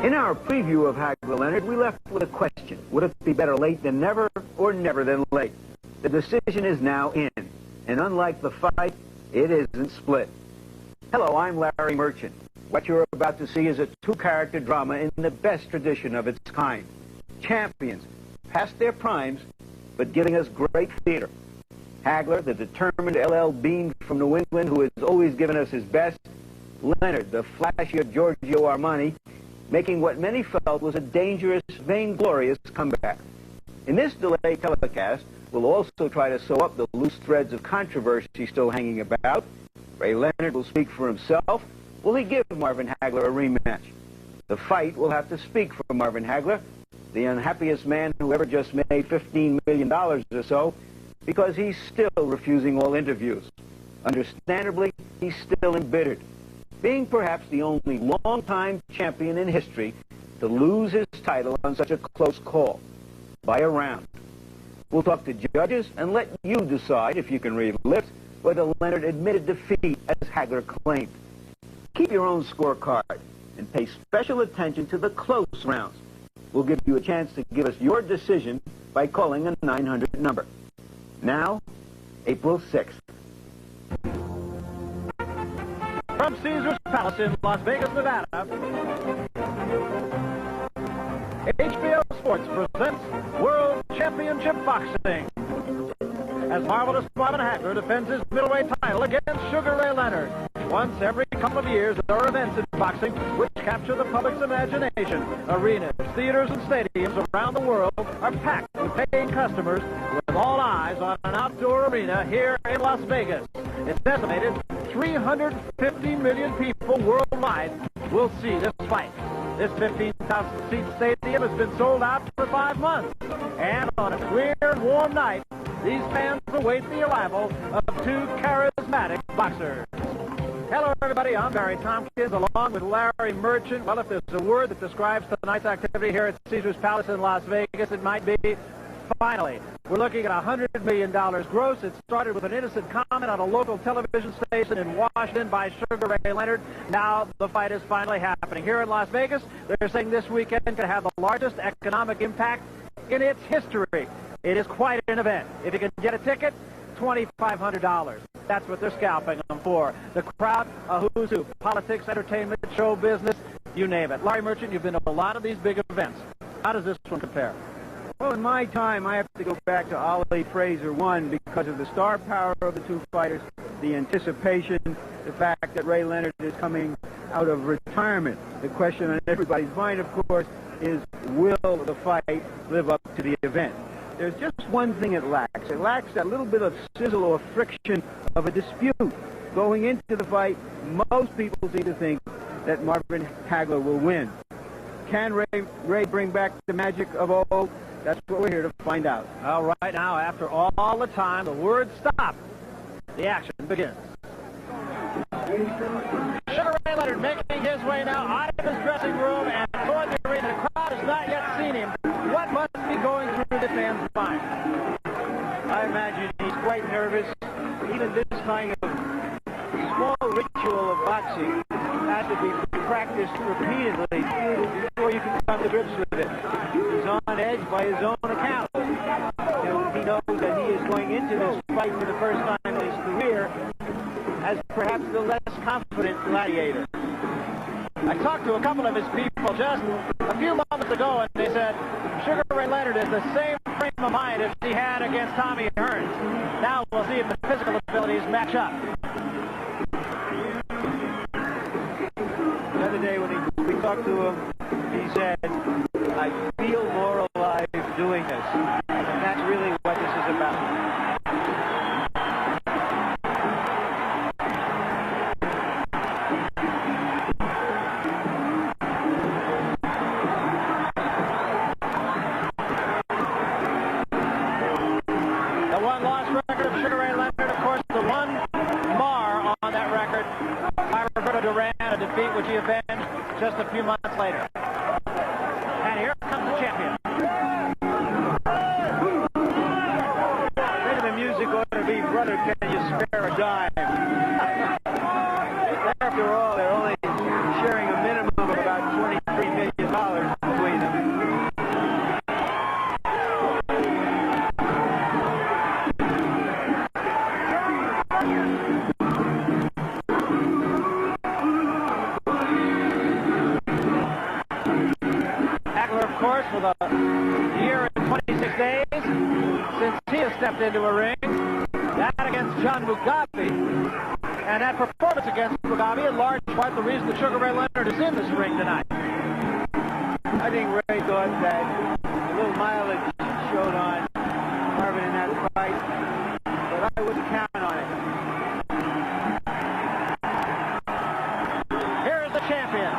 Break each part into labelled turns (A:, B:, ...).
A: In our preview of Hagler Leonard, we left with a question. Would it be better late than never, or never than late? The decision is now in, and unlike the fight, it isn't split. Hello, I'm Larry Merchant. What you're about to see is a two-character drama in the best tradition of its kind. Champions, past their primes, but giving us great theater. Hagler, the determined LL Bean from New England who has always given us his best. Leonard, the flashier Giorgio Armani, making what many felt was a dangerous, vainglorious comeback. In this delayed telecast, we'll also try to sew up the loose threads of controversy still hanging about. Ray Leonard will speak for himself. Will he give Marvin Hagler a rematch? The fight will have to speak for Marvin Hagler, the unhappiest man who ever just made $15 million or so, because he's still refusing all interviews. Understandably, he's still embittered, being perhaps the only long-time champion in history to lose his title on such a close call, by a round. We'll talk to judges and let you decide, if you can read lips, whether Leonard admitted defeat as Hagler claimed. Keep your own scorecard and pay special attention to the close rounds. We'll give you a chance to give us your decision by calling a 900 number. Now, April 6th.
B: From Caesar's Palace in Las Vegas, Nevada, HBO Sports presents World Championship Boxing. As marvelous Marvin Hagler defends his middleweight title against Sugar Ray Leonard. Once every couple of years, there are events in boxing which capture the public's imagination. Arenas, theaters, and stadiums around the world are packed with paying customers, with all eyes on an outdoor arena here in Las Vegas. It's estimated 350 million people worldwide will see this fight. This 15,000-seat stadium has been sold out for 5 months. And on a clear and warm night, these fans await the arrival of two charismatic boxers. Hello, everybody. I'm Barry Tompkins, along with Larry Merchant. Well, if there's a word that describes tonight's activity here at Caesar's Palace in Las Vegas, it might be finally. We're looking at $100 million gross. It started with an innocent comment on a local television station in Washington by Sugar Ray Leonard. Now the fight is finally happening. Here in Las Vegas, they're saying this weekend could have the largest economic impact in its history. It is quite an event. If you can get a ticket, $2,500. That's what they're scalping them for. The crowd, a who's who, politics, entertainment, show business, you name it. Larry Merchant, you've been to a lot of these big events. How does this one compare?
A: Well, in my time, I have to go back to Ali Fraser 1 because of the star power of the two fighters, the anticipation, the fact that Ray Leonard is coming out of retirement. The question on everybody's mind, of course, is will the fight live up to the event? There's just one thing it lacks. It lacks that little bit of sizzle or friction of a dispute. Going into the fight, most people seem to think that Marvin Hagler will win. Can Ray bring back the magic of old? That's what we're here to find out.
B: All right, now, after all the time, the word stop. The action begins. Sugar Ray Leonard making his way now out of his dressing room and toward the arena. The crowd has not yet seen him. What must be going through the fans' mind?
A: I imagine he's quite nervous. Even this kind of small ritual of boxing has to be practiced repeatedly before you can come to grips with it. He's on edge by his own account. He knows that he is going into this fight for the first time in his career as perhaps the less confident gladiator.
B: I talked to a couple of his people just a few moments ago, and they said Sugar Ray Leonard is the same frame of mind as he had against Tommy Hearns. Now we'll see if the physical abilities match up.
A: The other day when we talked to him, he said, I feel more alive doing this. And that's really what this is about.
B: Which he avenged just a few months later. And here comes the champion.
A: Maybe the music ought to be, brother, can you spare a dime? After all, they're only sharing a minimum of about $23 million.
B: into a ring. That against John Mugabe. And that performance against Mugabe, in large part, the reason that Sugar Ray Leonard is in this ring tonight.
C: I think Ray thought that a little mileage showed on Marvin in that fight, but I wouldn't count on it.
B: Here's the champion.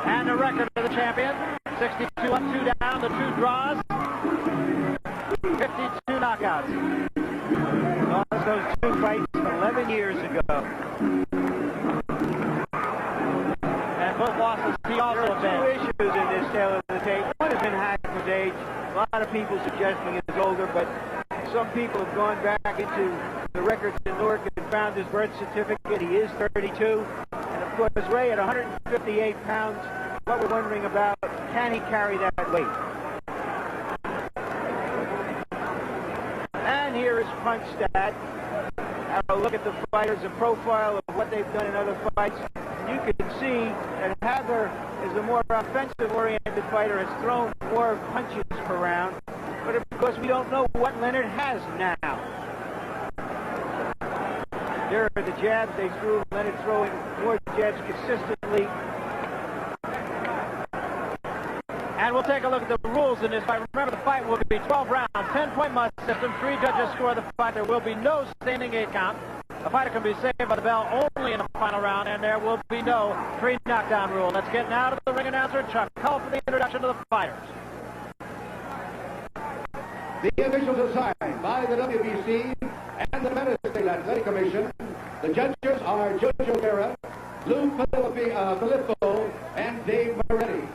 B: And the record of the champion, 62 up, 2 down, the 2 draws, 52 knockouts.
C: Lost those 2 fights 11 years ago.
B: And both losses he also
C: There are 2 issues in this tale of the tape. One has been Hagler's age. A lot of people suggesting he's older, but some people have gone back into the records in Newark and found his birth certificate. He is 32. And of course, Ray at 158 pounds, what we're wondering about, can he carry that weight? And here is Punch Stat. Have a look at the fighters, a profile of what they've done in other fights. You can see that Hagler is a more offensive-oriented fighter, has thrown more punches per round. But of course, we don't know what Leonard has now. There are the jabs they threw. Leonard throwing more jabs consistently.
B: And we'll take a look at the rules in this fight. Remember, the fight will be 12 rounds, 10-point must system. 3 judges score the fight. There will be no standing 8 count. The fighter can be saved by the bell only in the final round, and there will be no 3 knockdown rule. Let's get now to the ring announcer, Chuck Hull, for the introduction to the fighters.
D: The officials assigned by the WBC and the United States Athletic Commission. The judges are Jojo Guerra, Lou Filippo, and Dave Moretti.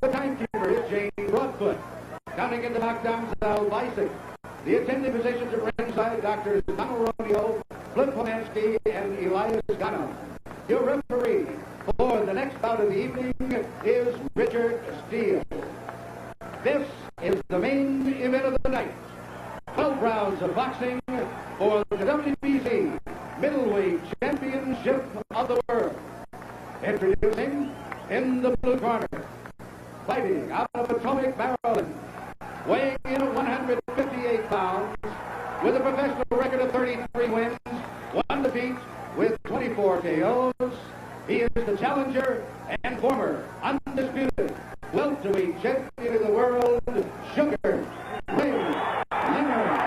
D: The timekeeper is Jane Broadfoot. Counting in the knockdowns, Al Bisick. The attending physicians at ringside, Doctors Donald Romeo, Flip Pomansky, and Elias Gano. Your referee for the next bout of the evening is Richard Steele. This is the main event of the night. 12 rounds of boxing for the WBC Middleweight Championship of the World. Introducing in the blue corner, fighting out of Potomac, Maryland, weighing in at 158 pounds, with a professional record of 33 wins, 1 defeat, with 24 KOs. He is the challenger and former undisputed welterweight champion of the world, Sugar Ray Leonard.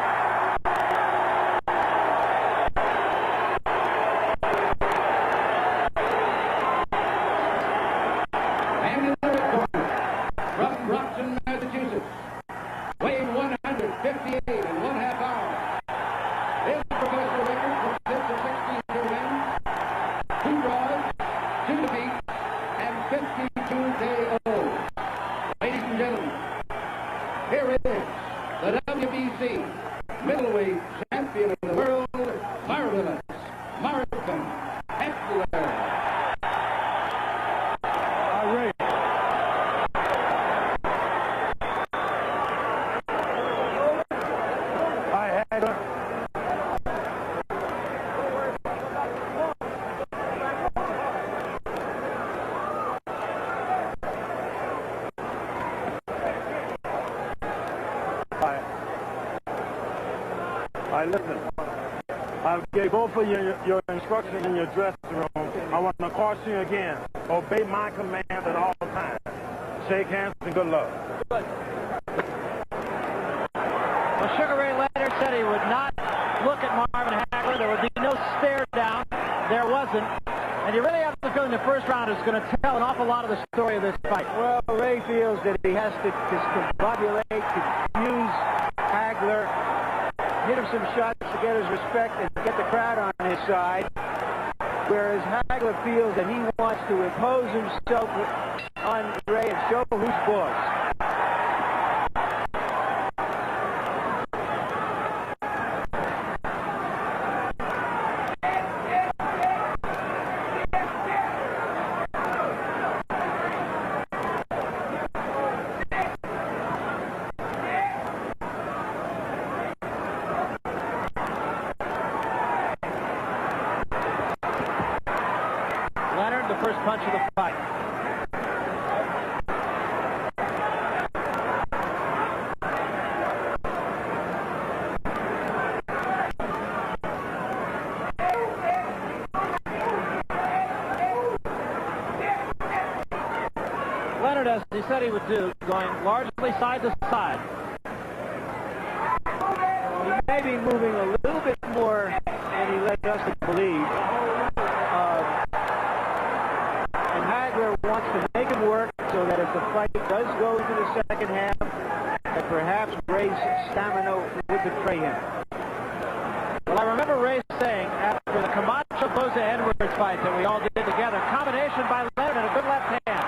D: And in the red corner, from Brockton, Massachusetts, weighing 158 and 1/2 pounds. His professional record consists of 16 wins, 2 draws, 2 defeats, and 52 KOs. Ladies and gentlemen, here it is, the WBC middleweight champion of the world, Marvin Hagler.
C: Ray. Hi, Hagler. Hi, listen. I gave both of you your instructions in your dressing room. I want to caution you again. Obey my commands at all times. Shake hands and good luck.
B: Well, Sugar Ray Leonard said he would not look at Marvin Hagler. There would be no stare down. There wasn't. And you really have the feeling the first round is going to tell an awful lot of the story of this fight.
C: Well, Ray feels that he has to discombobulate, confuse Hagler, hit him some shots to get his respect and get the crowd on his side. Whereas Hagler feels that he wants to impose himself on Ray and show who's boss.
B: Leonard, the first punch of the fight. as he said he would do, going largely side to side.
C: He may be moving a little bit more than he led us to believe. And Hagler wants to make him work so that if the fight does go into the second half, that perhaps Ray's stamina would betray him.
B: Well, I remember Ray saying after the Camacho-Boza-Edwards fight that we all did together, combination by Leonard and a good left hand,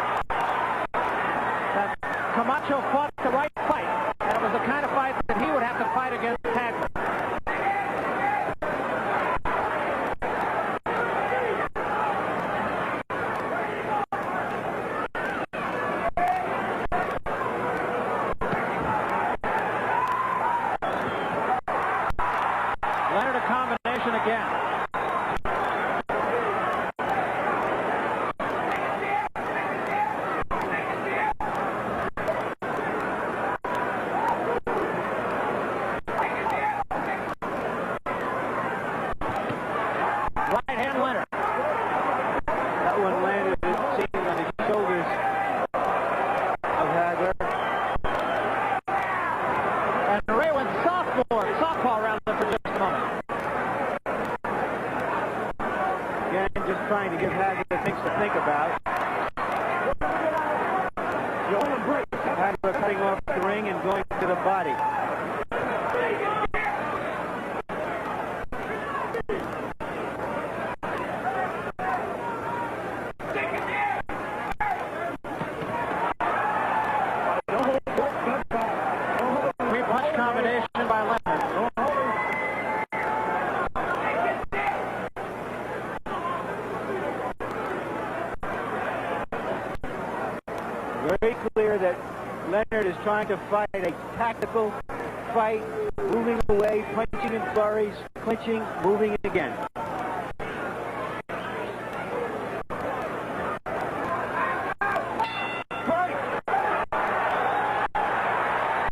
B: that Camacho fought the right fight, and it was the kind of fight that he would have to fight against Hagler. Leonard a combination again. Right hand Leonard.
C: That one landed, it seemed, on the shoulders of Hagler.
B: And Ray went softball rather for just a moment.
C: Again, just trying to give Hagler things to think about. Hagler cutting off the ring and going to the body.
B: Three-punch combination by Leonard.
C: Very clear that Leonard is trying to fight a tactical fight, moving away, punching in flurries, clinching, moving again.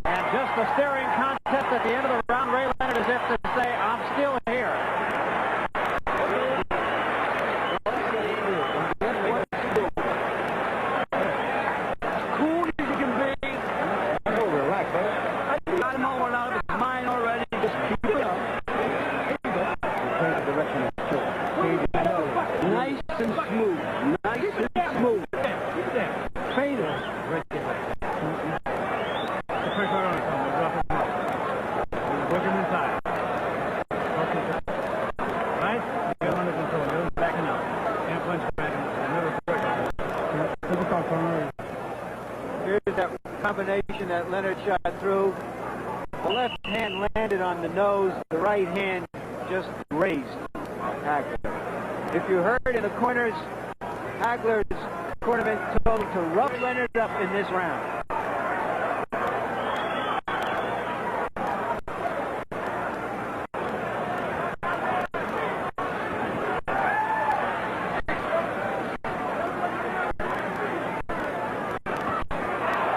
B: And just a staring contest at the end of the round. Ray Leonard as if to say, I'm still here.
C: Cool as you can be. Oh, relax, man. I got him all out of his mind already. Just keep it up. Nice and smooth. Nice and smooth. Fader. Right there.
B: Work him inside. Right? Get under control. You're backing up. Can't punch back in the middle.
C: Here's that combination that Leonard shot through. The left hand landed on the nose. The right hand just raised Hagler. If you heard in the corners, Hagler's cornerman told him to rough Leonard up in this round.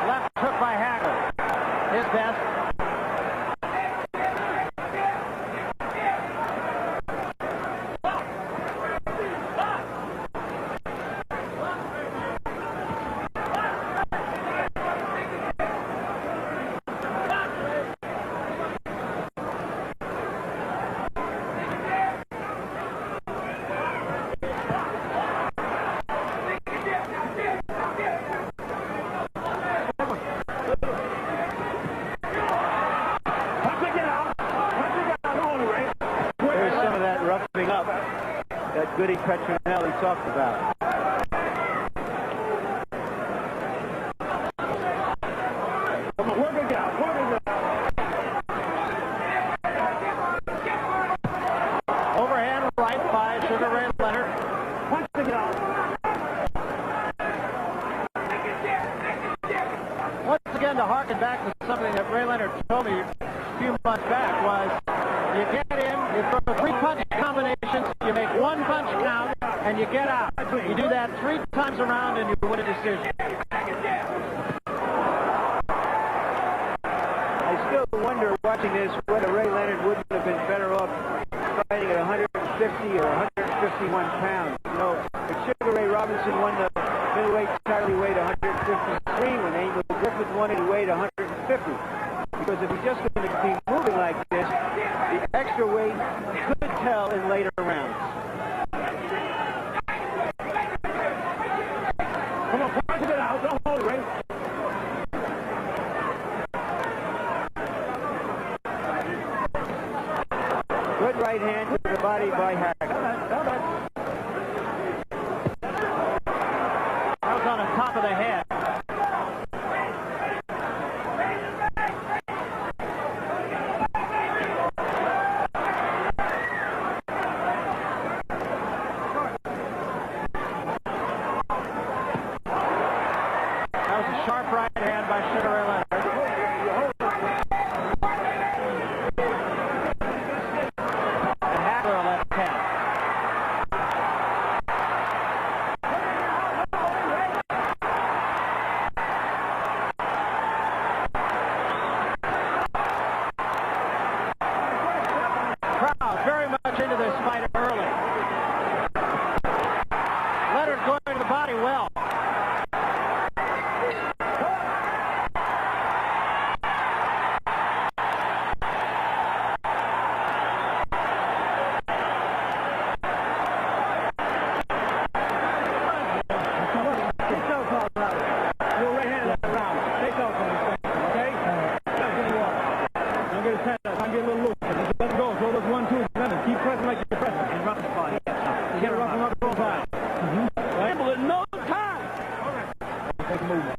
B: Left hook by Hagler. His best.
C: There's some of that roughing up that Goody Petronelli talked about.
B: Overhand right by Sugar Ray Leonard. Once again, to harken back to something that Ray Leonard told me a few months back was, you get in, you throw three punch combinations, you make one punch count, and you get out. You do that 3 times around and you win a decision.
C: I still wonder, watching this, whether Ray Leonard wouldn't have been better off fighting at 150 or 151 pounds. You know, if Sugar Ray Robinson won the middleweight title, he weighed 153 be moving like this, the extra weight could tell in later rounds.
B: Come on, punch it out. Don't hold it, Ray.
C: Good right hand to the body by Hagler.
B: That was on the top of the head. That was a sharp right hand by Sugar Ray Leonard. And Hagler a left hand. Crowd very much into this fight early. Leonard going to the body well.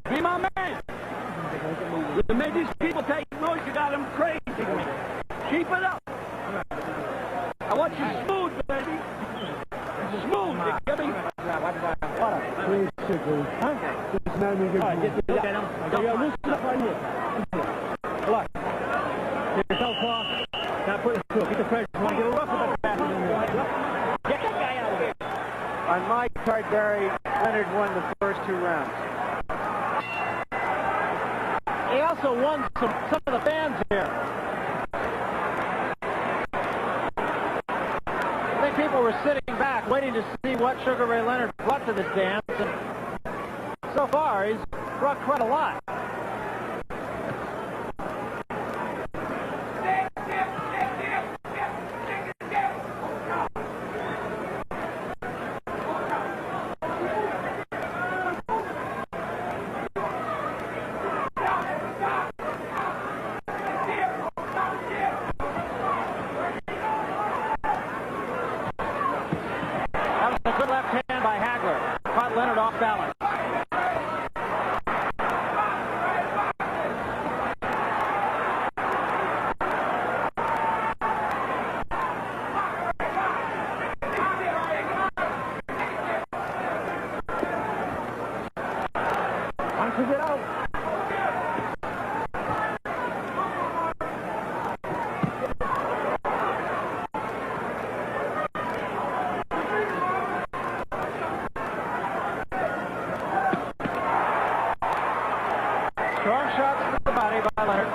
B: Be my man. You made these people take noise. You got them crazy. Keep it up. I want you smooth, baby. Smooth. You get me? What up? This man will get him. Listen up right here. Look. You're so far. Now put it through. Get the pressure. Want to get a rough with that pass in there. Get that guy out of here.
C: On my card, Barry, Leonard won the first 2 rounds.
B: He also won some of the fans here. I think people were sitting back waiting to see what Sugar Ray Leonard brought to this dance. And so far, he's brought quite a lot. A good left hand by Hagler. Caught Leonard off balance. Punches it out. Strong shots to the body by Leonard.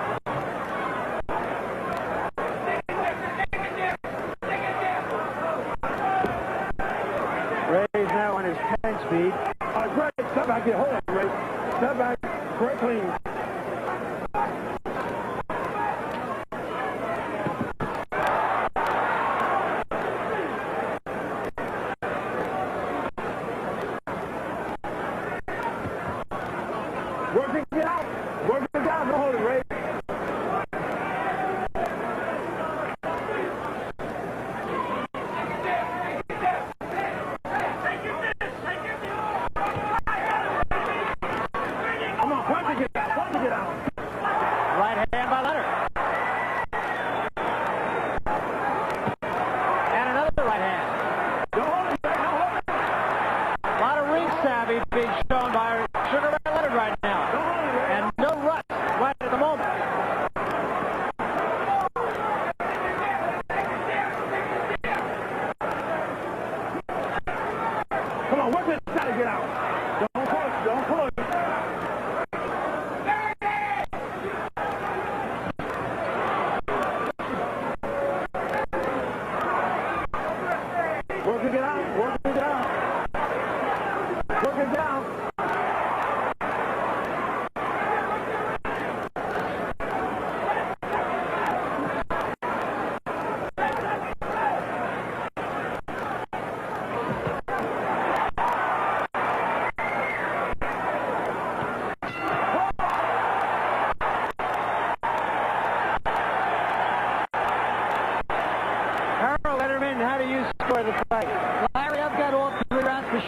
C: Ray's now on his 10 speed.
B: Great. Step back here. Hold on, Ray. Step back. Great clean. Working it out. Working it out. Don't hold it, Ray. Come on, punch it out. Punch it out. Right hand by Leonard. And another right hand. Don't hold it, Ray. Don't hold it. A lot of ring savvy being shown by Sugar Ray Leonard right now. And no rush right at the moment. Come on, work this shot to get out. Don't push, don't push. Work it out, work it out. Work it down.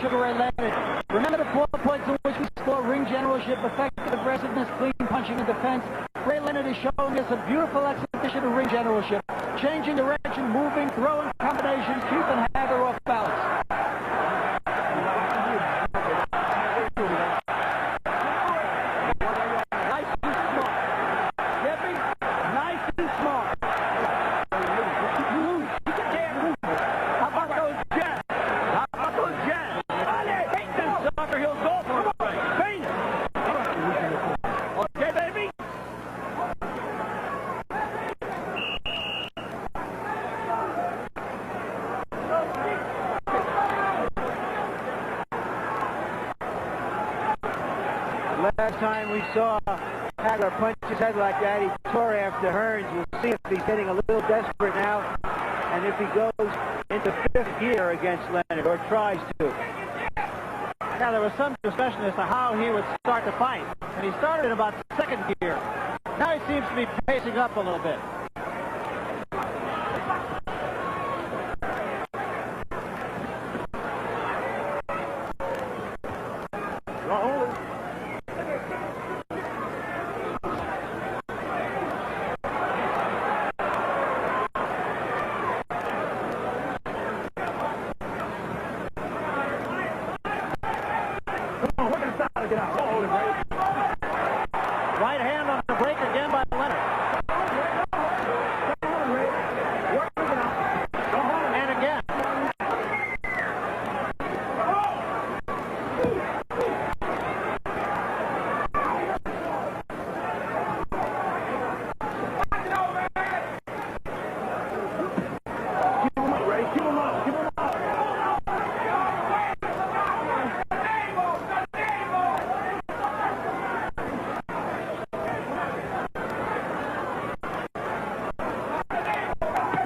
E: Sugar Ray Leonard. Remember the 4 points in which we score: ring generalship, effective aggressiveness, clean punching and defense. Ray Leonard is showing us a beautiful exhibition of ring generalship. Changing direction, moving, throwing combinations, keeping Hagler off balance. Nice and smart. Get me? Nice and smart. How about those jabs? How about those jabs? Take this sucker, he'll go for it. Feint it. Okay, baby?
C: Last time we saw Hagler punch his head like that, he tore after Hearns. We'll see if he's getting a little desperate now, and if he goes into 5th gear against Leonard, or tries to.
B: Yeah, there was some discussion as to how he would start the fight, and he started in about 2nd gear. Now he seems to be pacing up a little bit. Right hand on the break again by Leonard. And again.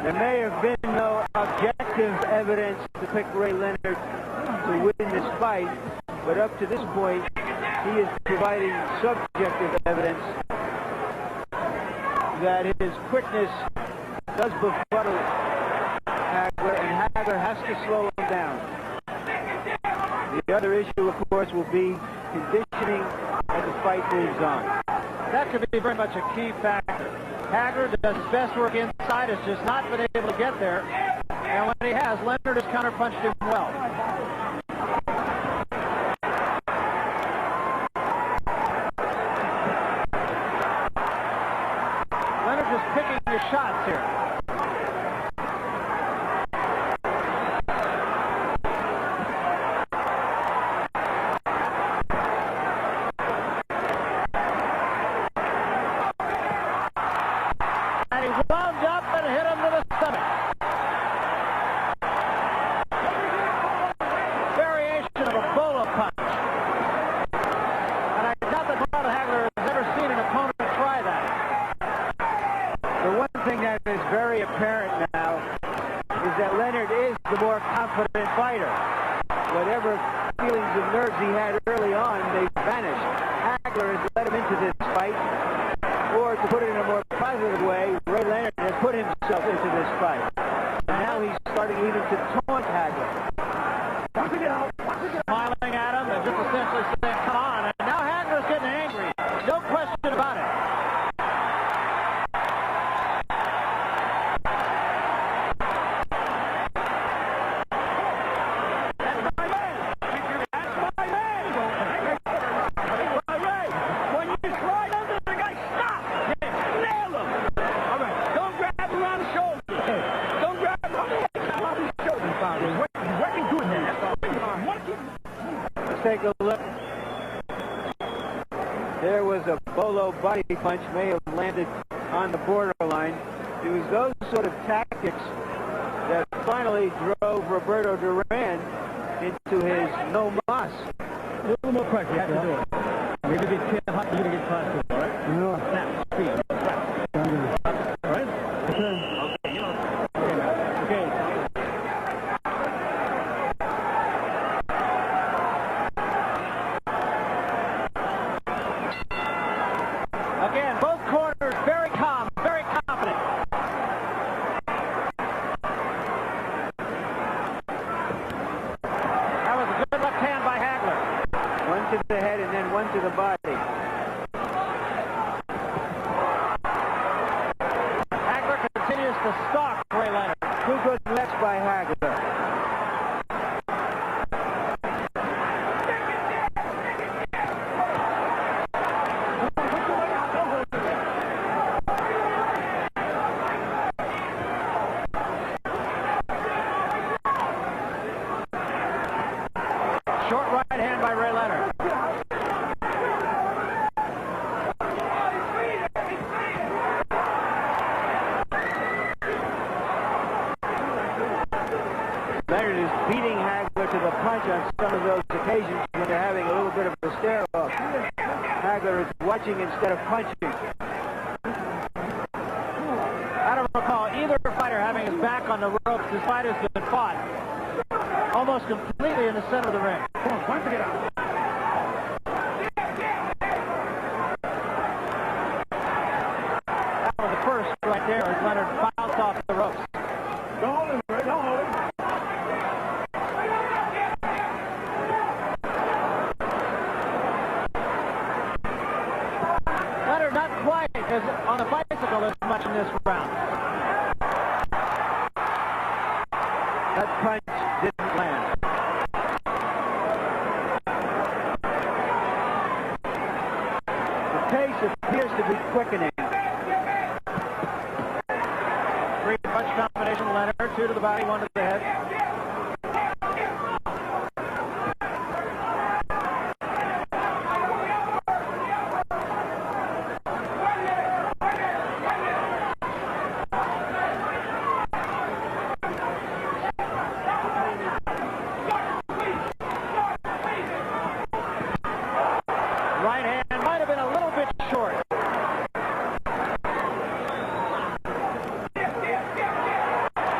C: There may have been no objective evidence to pick Ray Leonard to win this fight, but up to this point, he is providing subjective evidence that his quickness does befuddle Hagler, and Hagler has to slow him down. The other issue, of course, will be conditioning as the fight moves on.
B: That could be very much a key factor. Hagler does his best work inside, has just not been able to get there. And when he has, Leonard has counterpunched him well. Leonard just picking his shots here. Wound up and hit him to the stomach. Variation of a bolo punch. And I doubt that Marvin Hagler has ever seen an opponent try that.
C: The one thing that is very apparent now is that Leonard is the more confident fighter. Whatever feelings of nerves he had early on, they've vanished. Hagler has led him into this fight, or to put it in a more positive way, Ray Leonard has put himself into this fight. And now he's starting even to taunt Hagler.
B: Smiling at him and just essentially saying, come on. And now Hagler's getting angry. No question about it. That's my man. That's my man. My Ray, when you slide under the guy, stop. Nail him. All right. Don't grab him around the shoulder. Don't grab him around the shoulder. He's working good there. That's all.
C: Let's take a look. There was a bolo body punch, may have landed on the borderline. It was those sort of tactics that finally drove Roberto Duran into his no mas.
E: A little more pressure, you have to do it. Maybe be careful how you're going to get close to it, all right? No. Snap, speed. All right? Okay.
B: Again, both corners very calm, very confident. That was a good left
E: to stalk Ray Leonard.
C: Two good lefts by Hagler.
E: Short right hand by Ray Leonard.
C: Leonard is beating Hagler to the punch on some of those occasions when they're having a little bit of a stare-off. Hagler is watching instead of punching.
E: I don't recall either fighter having his back on the ropes. This fight has been fought almost completely in the center of the ring.
D: Come on, time to get out.
E: That was the first right there as Leonard bounced off the ropes.
D: Don't hold him, Ray. Don't hold him.
E: Leonard not quite as on the bicycle as much in this round.
C: That punch didn't land. The pace appears to be quickening.
E: Three-punch combination, Leonard. Two to the body, one to the head. Right hand might have been a little bit short.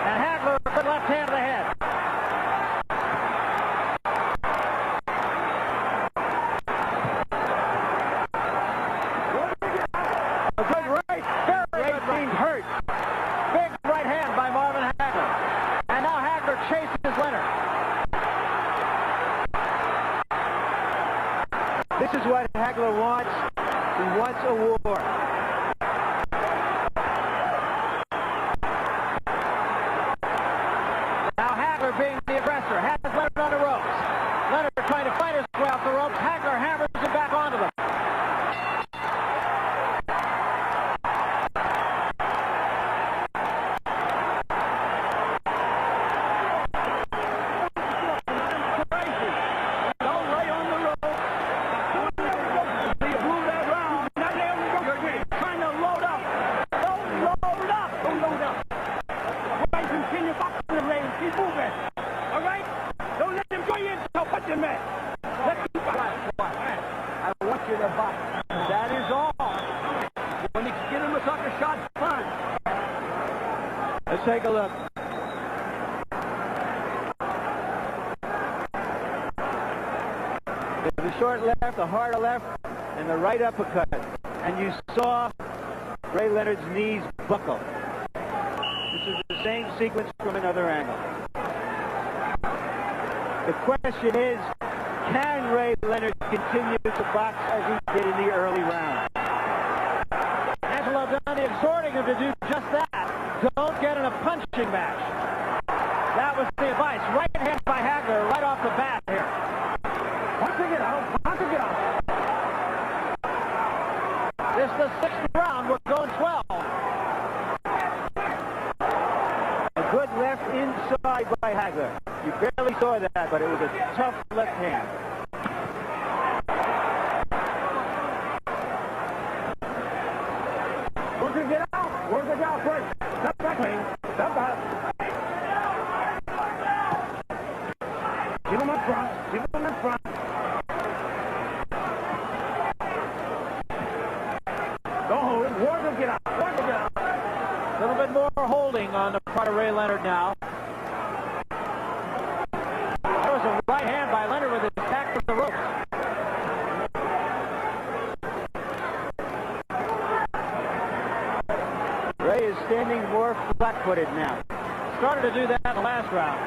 E: And Hagler, good left hand to the head. A good right, very good right.
C: Hurt.
E: Big right hand by Marvin Hagler. And now Hagler chases Leonard.
C: This is what Hagler wants. He wants a war.
E: Now Hagler being the aggressor has Leonard on the ropes. Leonard trying to fight his way off the ropes. Hagler hammers him back onto them.
D: Don't lay on the rope. You blew that round. Now you're trying to load up. Don't load up. Don't load up. Right, continue boxing the range. Keep moving. All right? Don't let him go in. Don't put him in. Let him box. I want you to box. That is all. When you get him a sucker shot, fine.
C: Let's take a look. The short left, the harder left, and the right uppercut. And you saw Ray Leonard's knees buckle. This is the same sequence from another angle. The question is, can Ray Leonard continue to box as he did in the early round?
E: Angelo Dundee exhorting him to do just that. Don't get in a punching match. That was the advice. Right hand by Hagler right off the bat here.
D: Once to get out. Once to get out.
E: This is the sixth round. We're going 12.
C: A good left inside by Hagler. You barely saw that, but it was a tough left hand.
D: Work it get out. Work it out first. Step back, man. Step back. Keep him up front. Keep him up front. Don't hold it. Work it get out. Work it get out.
E: A little bit more holding on the part of Ray Leonard now. There was a right hand by Leonard with his back to the ropes.
C: Ray is standing more flat-footed now.
E: Started to do that in the last round.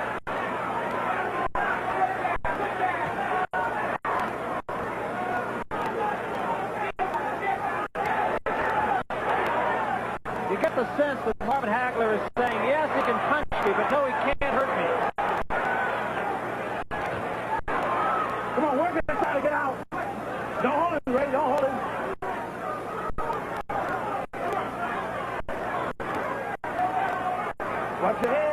E: You get the sense
B: that Marvin Hagler is saying, yes, he can punch me, but no, he can't hurt me.
C: Come on, work it, try to get out. Don't hold him, Ray, don't hold him. Watch your head.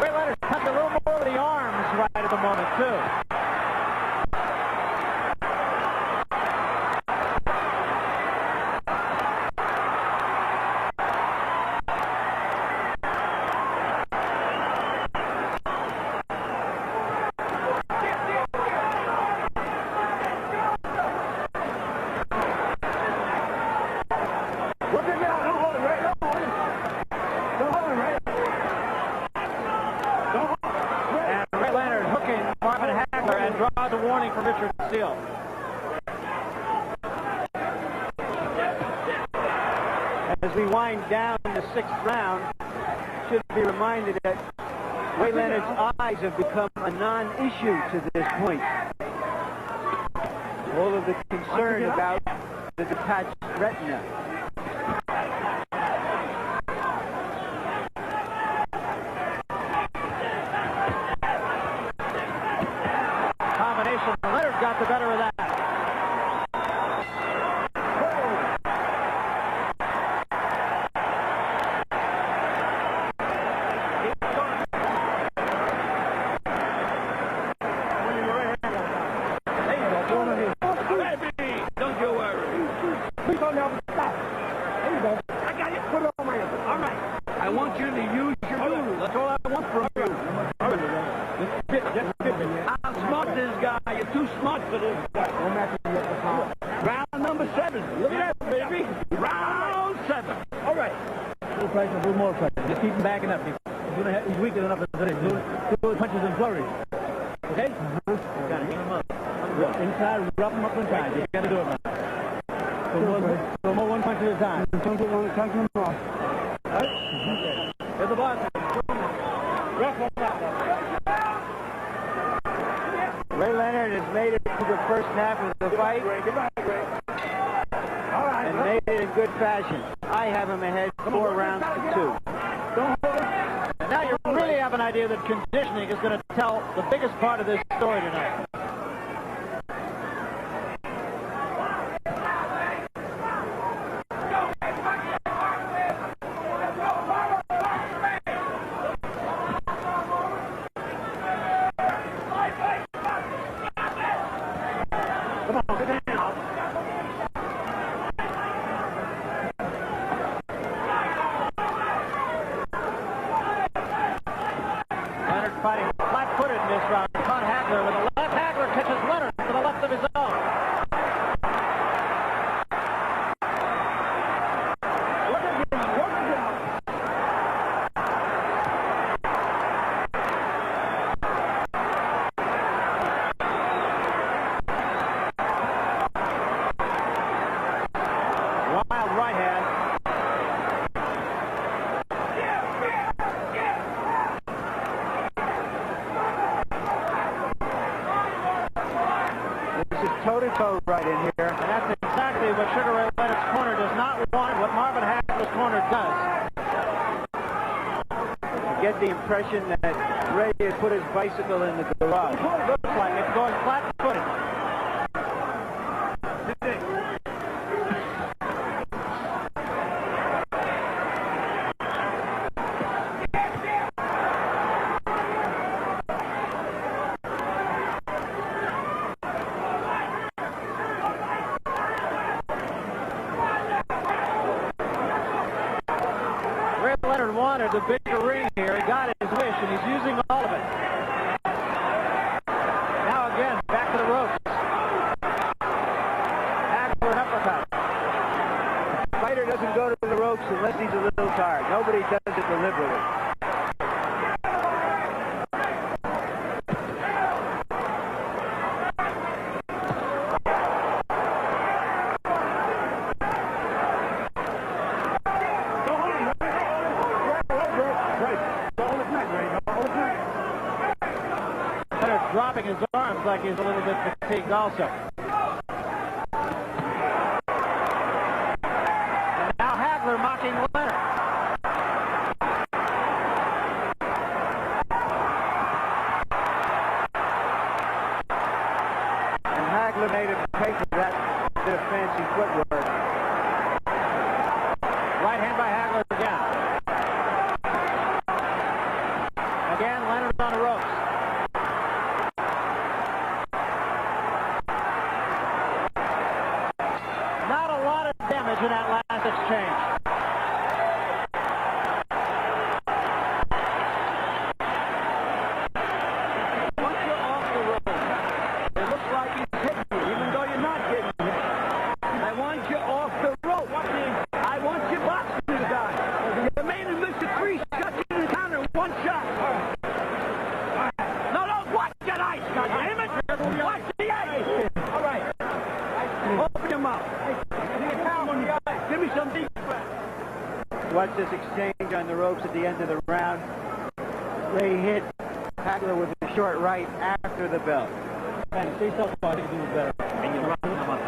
B: Ray Leonard touched a little more with the arms right at the moment, too.
C: Work it out, don't hold him, Ray, don't hold him. Don't hold him, Ray. Don't hold him.
B: And Ray Leonard hooking Marvin Hagler and draws a warning from Richard Steele. As we wind down the 6th round, should be reminded that Ray Leonard's eyes have become a non-issue to this point. All of the concern about the detached retina. Combination. Leonard got the better of that.
C: Don't you worry. Please don't ever stop. There you go. I got you. Put it on my hand. All right. I want you to use your noodles. That's all I want from you. Just fit it. How smart this guy. You're too smart for this guy. Round number 7. Look at that, baby. Round 7. All right.
E: A little more pressure. Just keep him backing up. He's weak enough as it is. Do punches and flurries. Okay? Got to hit him up. Inside, rub him up inside. You got to do it, man. So more one punch at a time. Don't get one punch him off. Here's the boss.
C: Ray Leonard has made it to the first half of the fight. And made it in good fashion. I have him ahead 4 rounds to 2.
B: Now you really have an idea that conditioning is going to tell the biggest part of this story tonight.
C: Come on, get down.
B: Leonard fighting flat-footed in this round. Caught Hagler with a left. Hagler catches Leonard to the left of his own. Wild right hand.
C: This is toe-to-toe right in here.
B: And that's exactly what Sugar Ray Leonard's corner does not want, what Marvin Hagler's corner does.
C: I get the impression that Ray has put his bicycle in the garage.
B: Looks like it's going flat-footed. Ray Leonard wanted the bigger ring here. He got his wish, and he's using all of it. Now again, back to the ropes. Hagler an uppercut.
C: Fighter doesn't go to the ropes unless he's a little tired. Nobody does it deliberately. Go
B: dropping his arms like he's a little bit fatigued also. And now Hagler mocking Leonard. And Hagler made him pay for that bit of fancy footwork. Right hand by Hagler again. Again, Leonard on the ropes. Not a lot of damage in that last exchange. Once you're off the rope, it looks like he's hitting you, even though you're not hitting him. I want you off the rope. I want you boxing the guy. You made him miss the 3 shots in the counter, 1 shot. No, watch that ice, goddammit! Watch the ice! All right. Open your mouth. Give me some deep breath. Watch this exchange on the ropes at the end of the round. Ray hit Hagler with a short right after the bell. Man, see something I can do better. And you run him up.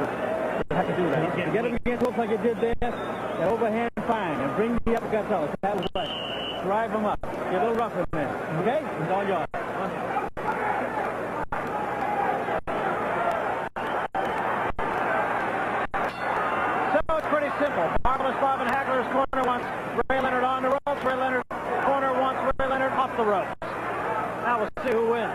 B: I can do that. Get him against hooks like you did there. That overhand fine. And bring the uppercuts out. That was right. Drive him up. Get a little rough with him. Okay? It's all yours. So it's pretty simple. Marvelous Marvin Hagler's corner wants Ray Leonard on the ropes. Ray Leonard corner wants Ray Leonard off the ropes. Now we'll see who wins.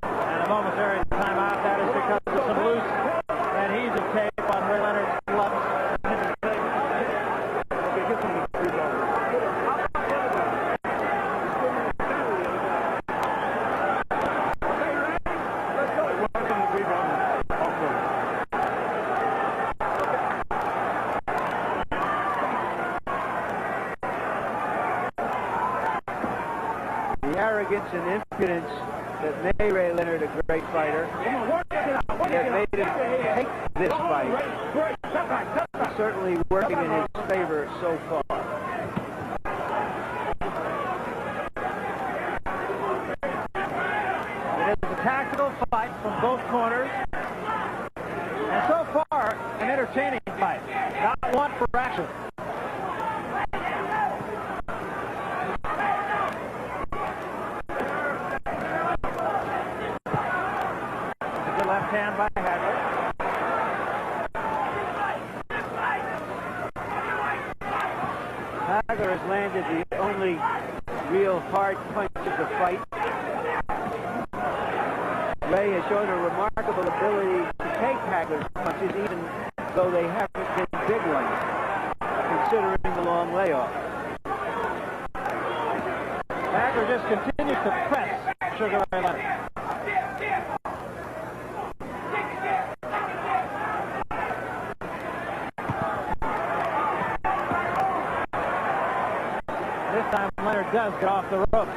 B: And a momentary timeout. That is because of some loose adhesive tape on Ray Leonard's gloves. The arrogance and impudence that made Ray Leonard a great fighter, that made him take this fight, is certainly working in his favor so far. It is a tactical fight from both corners, and so far, an entertaining fight. Not one for action. Left hand by Hagler. Hagler has landed the only real hard punch of the fight. Ray has shown a remarkable ability to take Hagler's punches, even though they haven't been big ones, considering the long layoff. Hagler just continues to press Sugar Ray Leonard. This time Leonard does get off the ropes.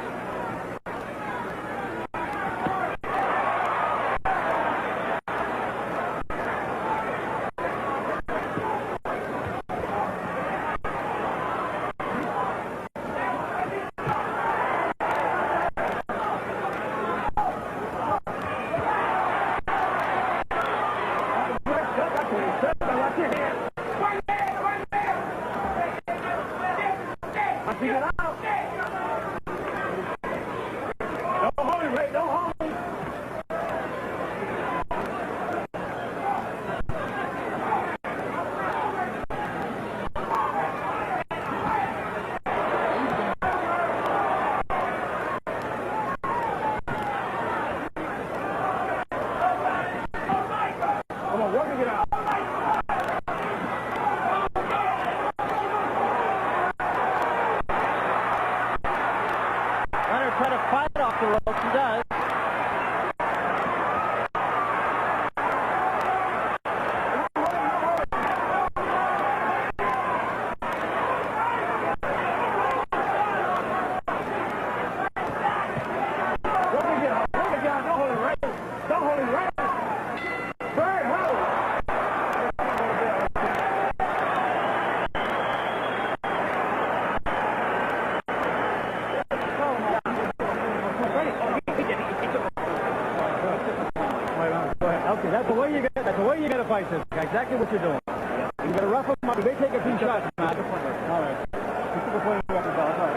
B: That's the way you get. That's the way you got to fight this guy. Exactly what you're doing. You got to rough him up. You may take a few shots, Matt. All right. You took a point of weapon, all right.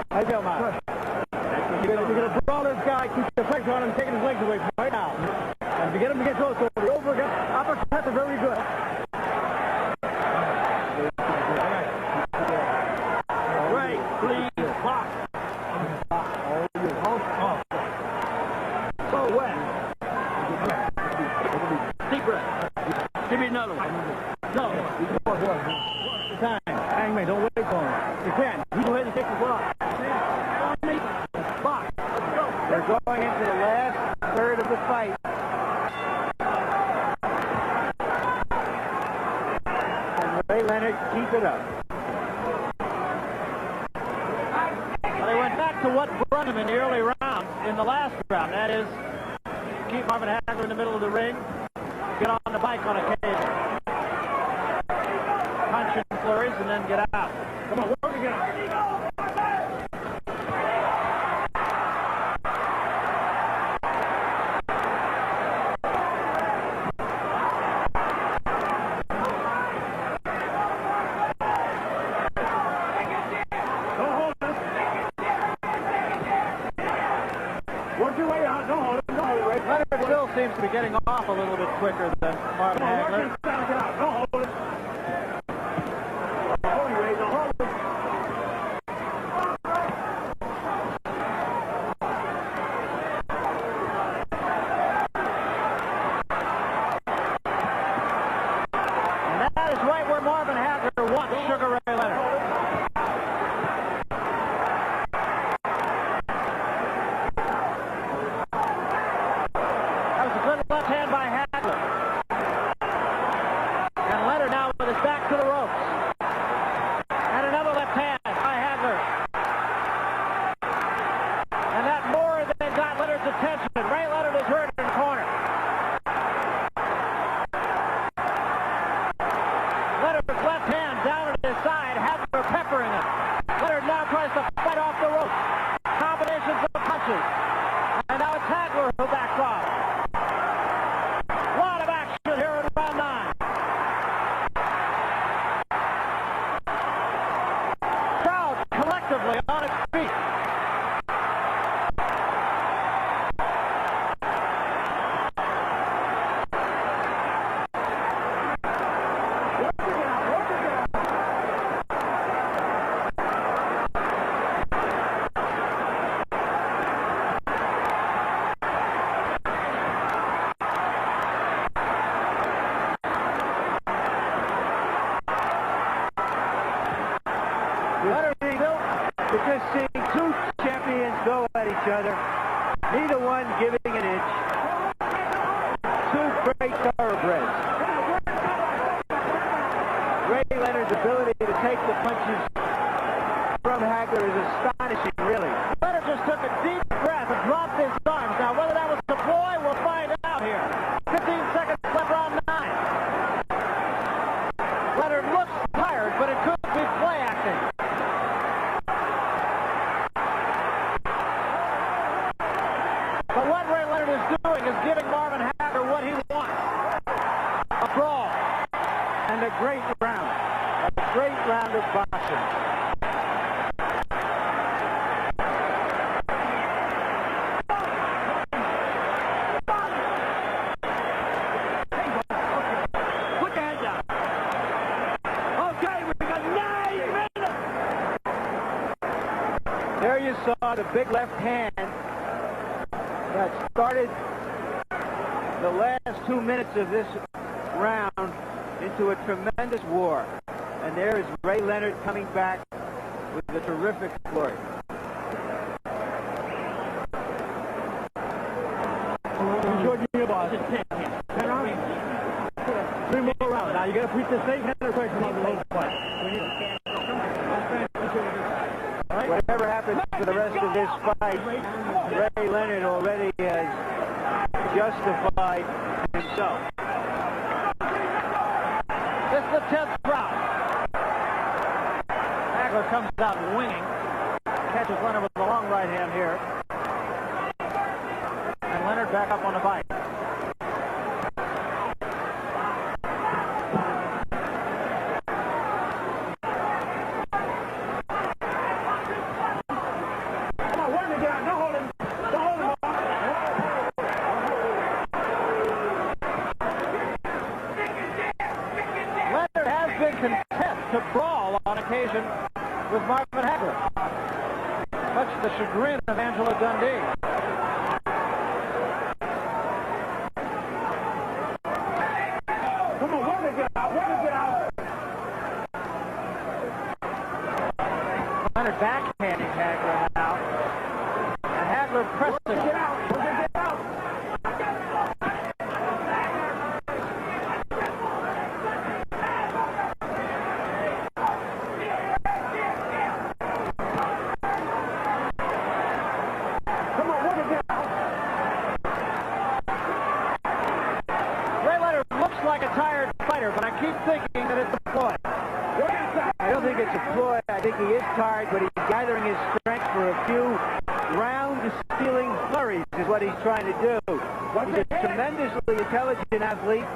B: How you feel, Matt? You're going to brawl this guy, keep the pressure on him, taking his legs away from right now. And to get him to get close over again, uppercuts are very good. Right, please, box. So wet. Deep breath. Give me another one. No. Time. Hangman, don't wait for him. You can. You go ahead and take the block. Box.
C: They're going into the last third of the fight. And Ray Leonard, keep it up.
E: Well, they went back to what brought him in the early round, in the last round. That is, keep Marvin Hagler in the middle of the ring, get on the bike on occasion. Punch and flurries, and then get out.
B: Come on, work again.
E: Leonard still seems to be getting off a little bit quicker than Marvin Hagler. And that is right where Marvin Hagler wants Sugar Ray Leonard. Left hand by Hagler. And Leonard now with his back to the ropes. And another left hand by Hagler. And that more than got Leonard's attention. Ray Leonard is hurt in the corner. Leonard's left hand down at his side. Hagler peppering him. Leonard now tries to fight off the ropes. Combinations of punches. And now it's Hagler who backs off. On its feet.
C: We're just seeing two champions go at each other, neither one giving an inch. Two great thoroughbreds. Ray Leonard's ability to take the punches from Hagler is astonishing, really.
E: Leonard just took a deep breath and dropped his arms. Now, whether that was a ploy, we'll find out here. 15 seconds left, round 9. Leonard looks tired, but it could be play acting. But what Ray Leonard is doing is giving Marvin Hagler what he wants. A brawl.
C: And a great round. A great round of boxing.
E: Put your head down. Okay, we got 9 minutes.
C: There you saw the big left hand that started the last 2 minutes of this round into a tremendous war. And there is Ray Leonard coming back with a terrific glory.
B: Three more rounds. Now you got to preach the same kind of question on the whole fight.
C: Whatever happens to the rest of this fight, Ray Leonard already has justified himself.
E: This is the 10th round. Hagler comes out winging. Catches Leonard with the long right hand here. And Leonard back up on the bike.
B: with Marvin Hagler. Much to the chagrin of Angela Dundee.
C: Come on, where to get out? Where to get out?
B: Leonard backhanding Hagler now. And Hagler pressing.
C: Get out! Where to get out? Come on, where to get out?
B: Ray Leonard looks like a tired fighter, but I keep thinking that it's a ploy.
C: I don't think it's a ploy. I think he is tired, but he's gathering his strength for a few round-stealing flurries is what he's trying to do. He's a tremendously intelligent athlete,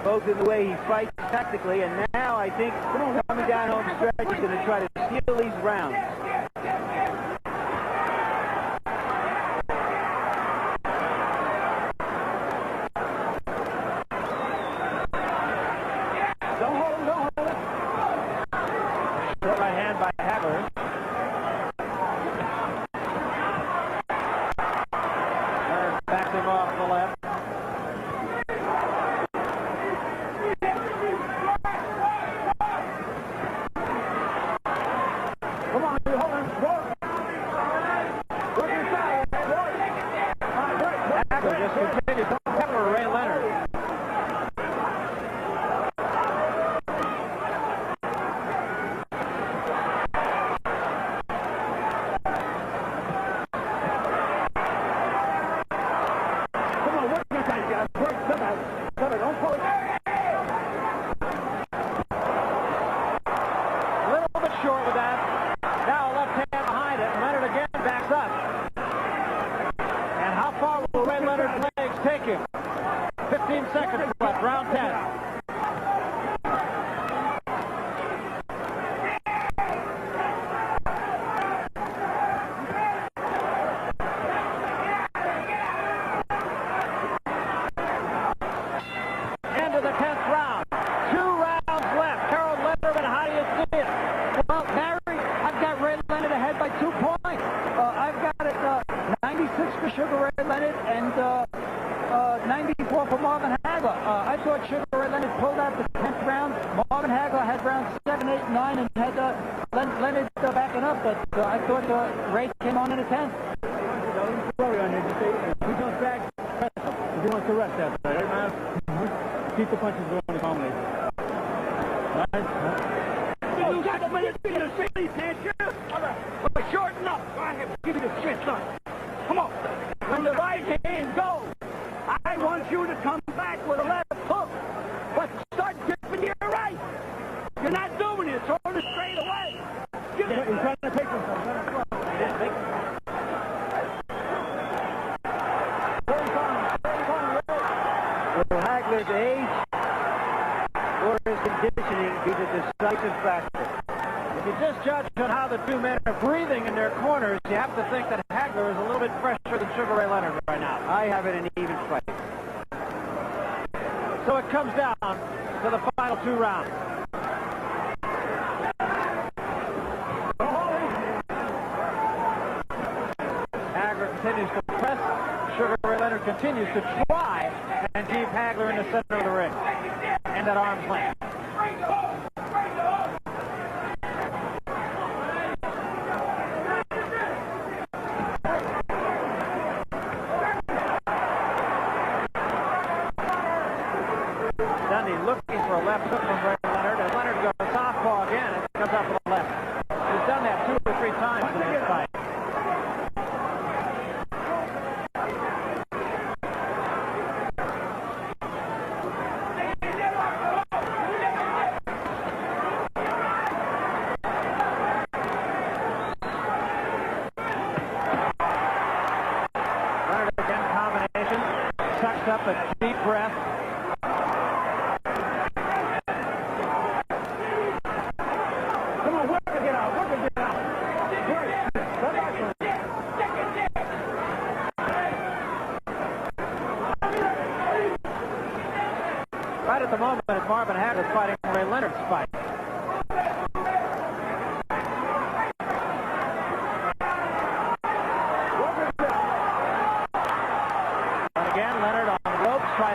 C: both in the way he fights tactically, and now I think coming down home stretch, he's going to try to steal these rounds.
B: Don't hold him, don't hold him. Short right hand by Hagler. Leonard backed him off the left.
C: Come on, you hold him. Work inside.
B: Hagler just continues to pepper Ray Leonard.
C: Come on, work inside, guys. Work. Come on, don't pull it.
B: A little bit short with that. Now a left hand behind it. Leonard again backs up. And how far will Ray Leonard's legs take him? 15 seconds left, round 10. End of the 10th round. 2 rounds left. Harold Letterman, how do you see it?
E: Well, Barry, I've got Ray Leonard ahead by 2 points. I've got it 96 for Sugar Ray Leonard and 94 for Marvin Hagler. I thought Sugar Ray Leonard pulled out the 10th round. Marvin Hagler had rounds 7, 8, 9 and had Leonard backing up, but I thought Ray came on in the 10th.
C: Sorry on here. He goes back. If he wants to rest that side, right, man? Keep the punches going calmly. Nice. You got the minute to the city, can't you? We're short enough. Go ahead, give me the shit, son. Come on. When the right hand goes, I want you to come back with a left hook, but start dipping to your right. You're not doing it. Throwing it straight away. He's trying to take him.
B: Will Hagler's age or his conditioning be the decisive factor? If you just judge on how the two men are breathing in their corners, you have to think that Hagler is a little bit fresher than Sugar Ray Leonard right now.
C: I have it an even fight.
B: So it comes down to the final 2 rounds. Hagler continues to press. Sugar Ray Leonard continues to try and keep Hagler in the center of the ring and at arm's length. Dundee looking for a left hook from Ray Leonard, and Leonard goes southpaw again and comes up with a left. He's done that 2 or 3 times in this fight. Leonard again combination, sucks up a deep breath.
C: Come on, work to get out. Work to get out.
B: Right at the moment, Marvin Hagler fighting Ray Leonard's fight.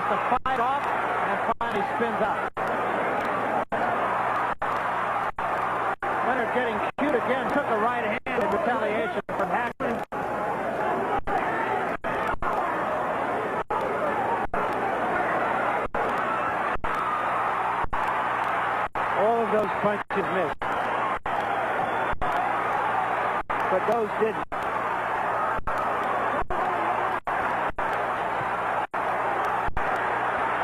B: the fight off and finally spins out. Leonard getting cute again, took a right hand in retaliation from Hagler. All of those punches missed, but those didn't.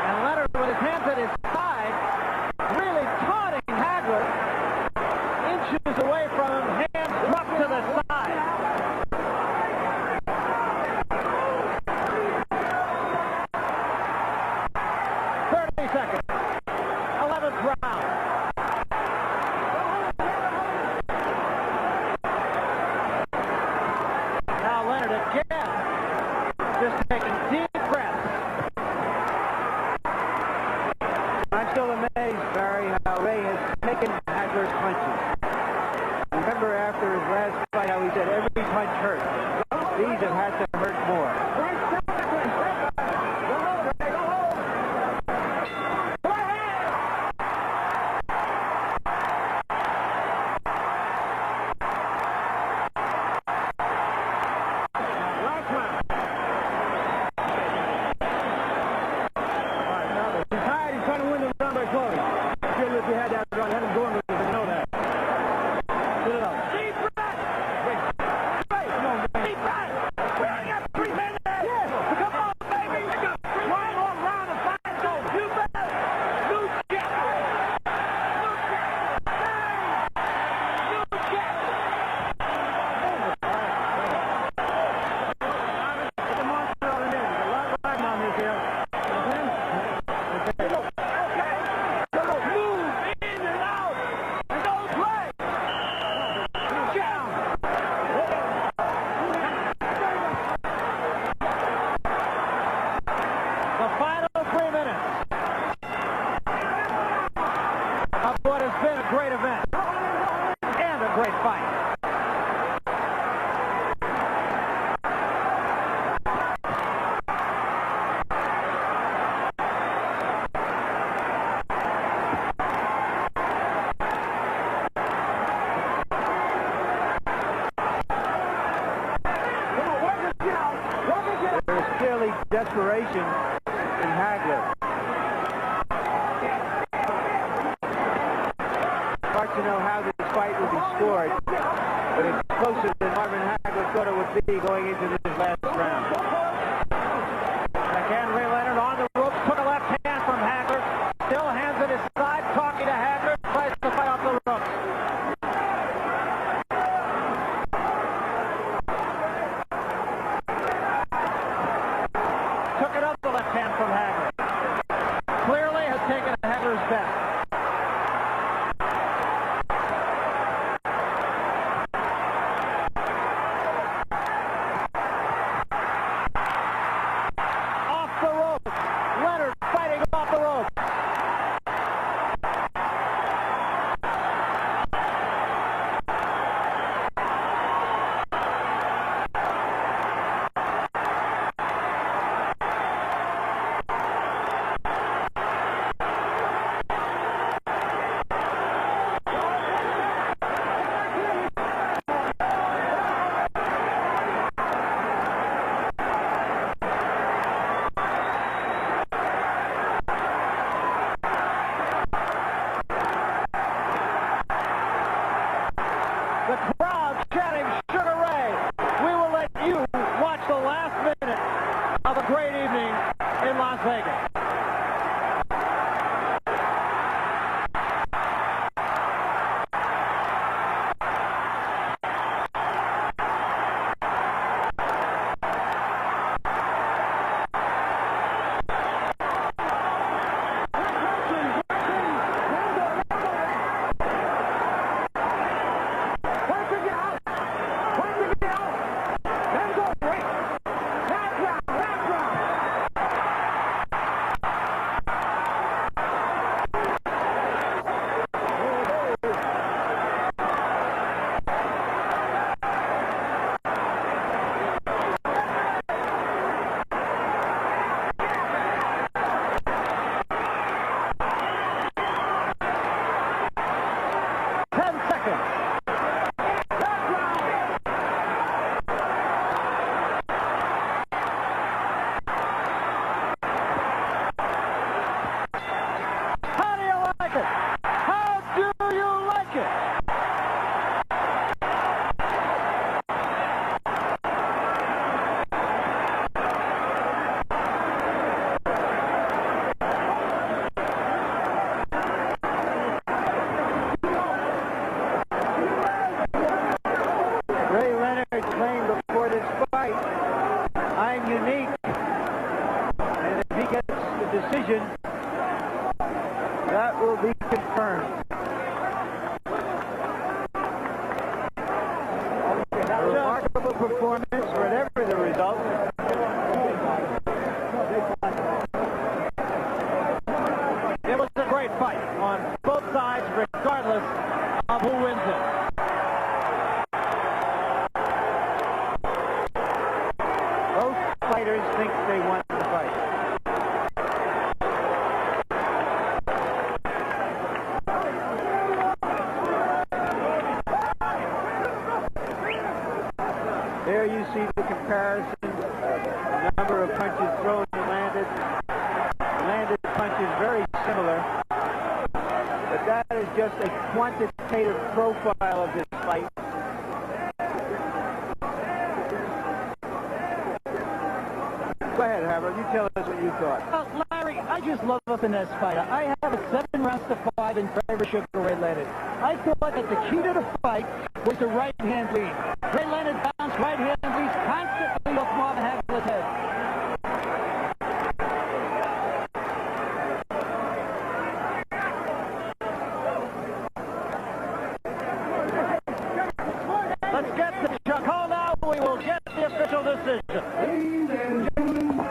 B: And Leonard, with his hands at his side, really taunting Hagler, inches away from him, hands dropped to the side. Seconds. 11th round. Now Leonard again, just taking deep breaths. I'm still amazed, Barry, how Ray has taken Hagler's punches. Remember after his last fight how he said every punch hurt. These have had to hurt more. Desperation in Hagler. Hard to know how this fight will be scored, but it's closer than Marvin Hagler thought it would be going into this last round. Again, Ray Leonard on the ropes, took a left hand from Hagler, still hands at his side, talking to Hagler, tries to fight off the ropes. From Hagler. Clearly has taken Hagler's best. Off the ropes. Leonard fighting off the ropes. The crowd chanting Sugar Ray. We will let you watch the last minute of a great evening in Las Vegas.
C: technique. And if he gets the decision, that will be confirmed. A remarkable performance, whatever the result. It was a great fight on both sides, regardless of who wins it. Both fighters think they won the fight. There you see the comparison, the number of punches thrown and landed. Landed punches very similar, but that is just a quantitative profile of this fight. Go ahead, Hagler. You tell us what you thought.
E: Larry, I just love a finesse fighter. I have it 7 rounds to 5 in favor of Sugar Ray Leonard. I thought that the key to the fight was the right hand lead. Ray Leonard bounced right hand leads constantly off Marvin Hagler's head.
B: Let's get the Chuck Hall now. We will get the official decision.
D: Ladies and gentlemen,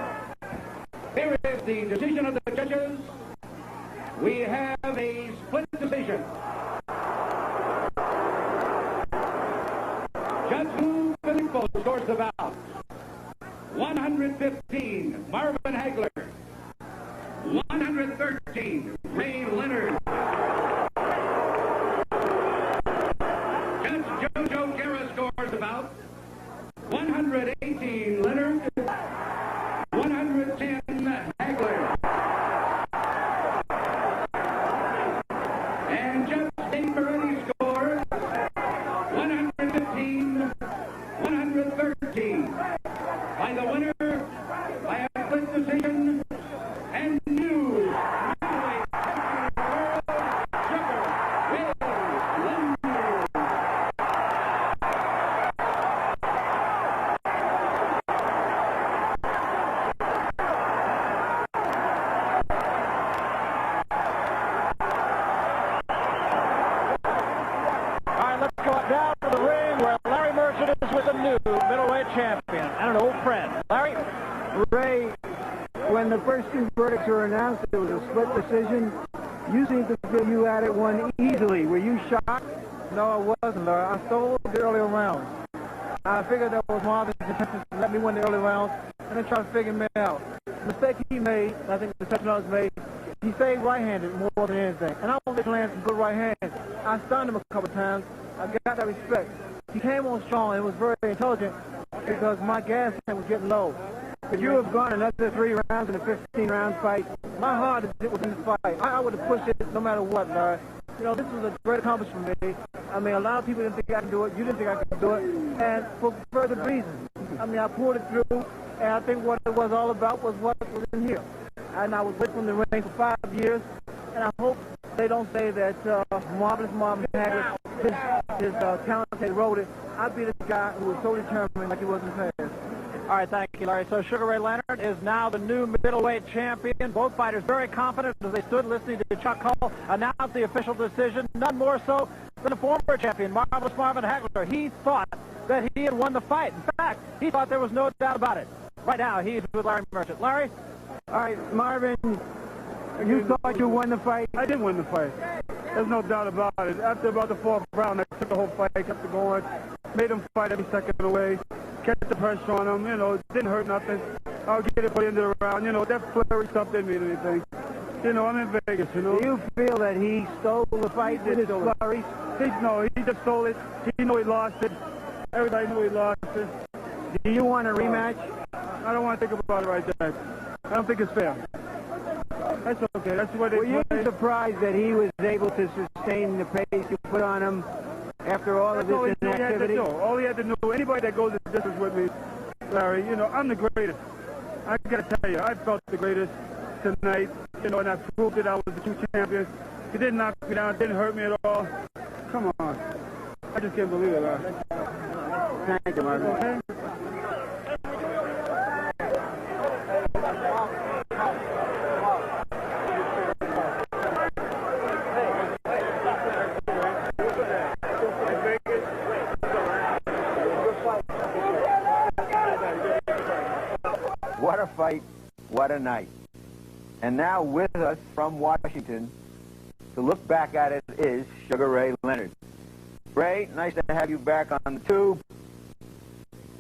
D: here is the decision of the judges. We have a split decision. Judge Lou Filippo scores the bout. 115, Marvin Hagler. 113, Ray Leonard. Judge Jojo Guerra scores the bout. 118, Leonard. 110, Hagler. And Judge Dave Moretti scores 115, 113. By the winner, by a split decision, and new heavyweight champion of the world, Sugar Ray Leonard.
B: Down to the ring where Larry Merchant is with a new middleweight champion and an old friend. Larry?
C: Ray, when the first 2 verdicts were announced, it was a split decision. You seem to feel you had it won easily. Were you shocked?
F: No, I wasn't, Larry. I stole the earlier rounds. I figured that was Marvin's intention to let me win the early rounds and then try to figure me out. The mistake he made, I think the second others made, he stayed right-handed more than anything. And I only land some good right hands. I stunned him a couple times. I got that respect. He came on strong and was very intelligent because my gas tank was getting low.
C: Could you have gone another 3 rounds in a 15-round fight?
F: My heart was in the fight. I would have pushed it no matter what, Larry. You know, this was a great accomplishment for me. I mean, a lot of people didn't think I could do it. You didn't think I could do it. And for further reasons. I mean, I pulled it through, and I think what it was all about was what was in here. And I was with from the ring for 5 years, and I hope they don't say that Marvin Hagler, his talented wrote it. I'd be the guy who was so determined like he was in the past.
B: All right, thank you, Larry. So Sugar Ray Leonard is now the new middleweight champion. Both fighters very confident as they stood listening to Chuck Hall announce the official decision. None more so than the former champion, Marvelous Marvin Hagler. He thought that he had won the fight. In fact, he thought there was no doubt about it. Right now, he's with Larry Merchant. Larry?
C: All right, Marvin, you thought you won the fight?
F: I did win the fight. There's no doubt about it. After about the 4th round, I took the whole fight, kept it going, made him fight every second away, kept the pressure on him, you know, didn't hurt nothing. I'll get it by the end of the round, you know, that flurry stuff didn't mean anything. You know, I'm in Vegas, you know.
C: Do you feel that he stole the fight with his flurries?
F: No, he just stole it. He knew he lost it. Everybody knew he lost it.
C: Do you want a rematch?
F: I don't want to think about it right there. I don't think it's fair. That's okay. That's what it
C: Were you surprised that he was able to sustain the pace you put on him after all of this inactivity?
F: All he had to do, anybody that goes the distance with me, Larry, you know, I'm the greatest. I got to tell you, I felt the greatest tonight, you know, and I proved that I was the true champion. He didn't knock me down, didn't hurt me at all. Come on. I just can't believe it, Larry.
C: Thank you, Marvin.
F: Okay?
A: What a fight, what a night. And now with us from Washington to look back at it is Sugar Ray Leonard. Ray, nice to have you back on the tube.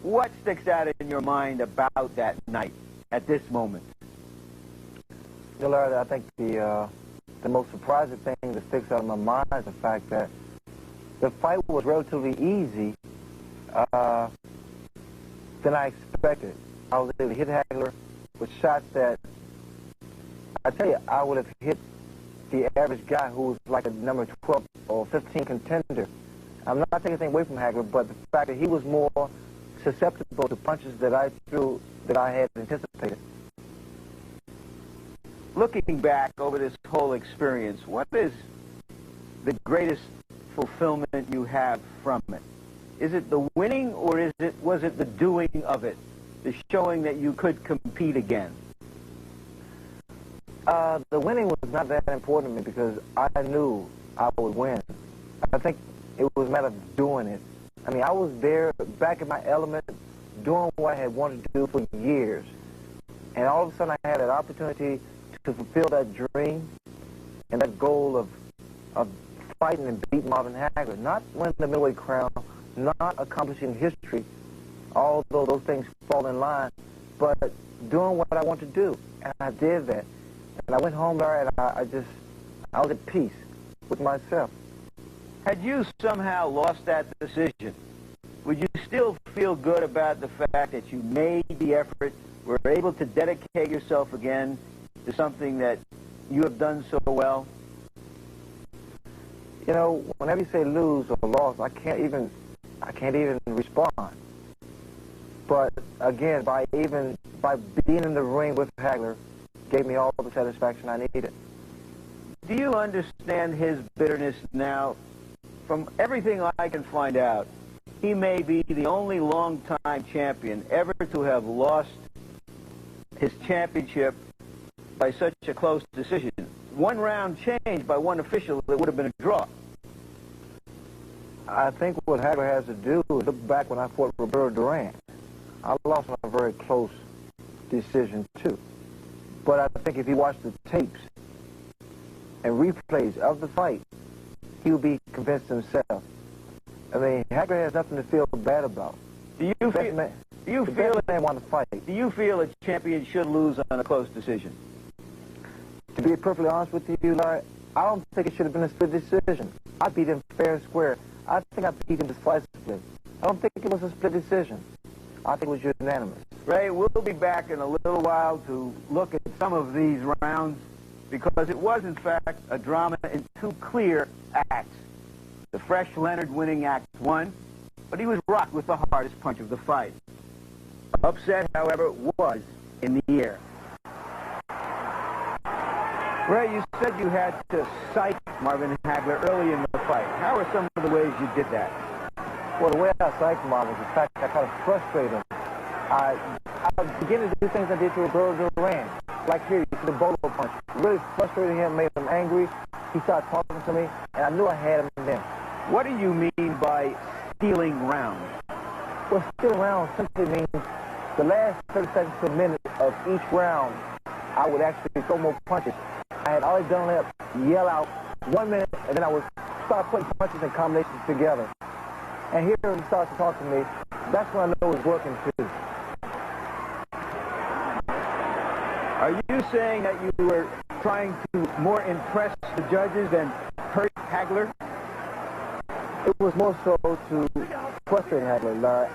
A: What sticks out in your mind about that night at this moment?
G: Leonard, I think the most surprising thing that sticks out in my mind is the fact that the fight was relatively easy than I expected. I was able to hit Hagler with shots that, I tell you, I would have hit the average guy who was like a number 12 or 15 contender. I'm not taking anything away from Hagler, but the fact that he was more susceptible to punches that I threw that I had anticipated.
A: Looking back over this whole experience, what is the greatest fulfillment you have from it? Is it the winning, or was it the doing of it, the showing that you could compete again?
G: The winning was not that important to me because I knew I would win. I think it was a matter of doing it. I mean, I was there, back in my element, doing what I had wanted to do for years. And all of a sudden I had an opportunity to fulfill that dream and that goal of fighting and beating Marvin Hagler. Not winning the middleweight crown, not accomplishing history, although those things fall in line, but doing what I want to do. And I did that. And I went home there and I was at peace with myself.
A: Had you somehow lost that decision, would you still feel good about the fact that you made the effort, were able to dedicate yourself again to something that you have done so well?
G: You know, whenever you say lose or loss, I can't even respond. But again, by being in the ring with Hagler, gave me all the satisfaction I needed.
A: Do you understand his bitterness now? From everything I can find out, he may be the only long-time champion ever to have lost his championship by such a close decision. One round change by one official, it would have been a draw.
G: I think what Hagler has to do is look back when I fought Roberto Duran. I lost on a very close decision, too. But I think if he watched the tapes and replays of the fight, he would be convinced himself. I mean, Hagler has nothing to feel bad about.
A: Do you feel
G: man want to fight?
A: Do you feel a champion should lose on a close decision?
G: To be perfectly honest with you, Larry, I don't think it should have been a split decision. I beat him fair and square. I think I beat him decisively. I don't think it was a split decision. I think it was unanimous.
A: Ray, we'll be back in a little while to look at some of these rounds because it was, in fact, a drama in two clear acts. The fresh Leonard winning Act 1, but he was rocked with the hardest punch of the fight. Upset, however, was in the air. Ray, you said you had to psych Marvin Hagler early in the fight. How are some of the ways you did that?
G: Well, the way I psyched Marvin was the fact that I kind of frustrated him. I began to do things I did to Roberto Duran. Like here, you see the bolo punch. Really frustrated him, made him angry. He started talking to me, and I knew I had him then.
A: What do you mean by stealing rounds?
G: Well, stealing rounds simply means the last 30 seconds to a minute of each round, I would actually throw more punches. I had already done that, yell out 1 minute, and then I would start putting punches and combinations together. And here he starts to talk to me. That's when I know it's working too.
A: Are you saying that you were trying to more impress the judges than hurt Hagler?
G: It was more so to frustrate Hagler, Larry.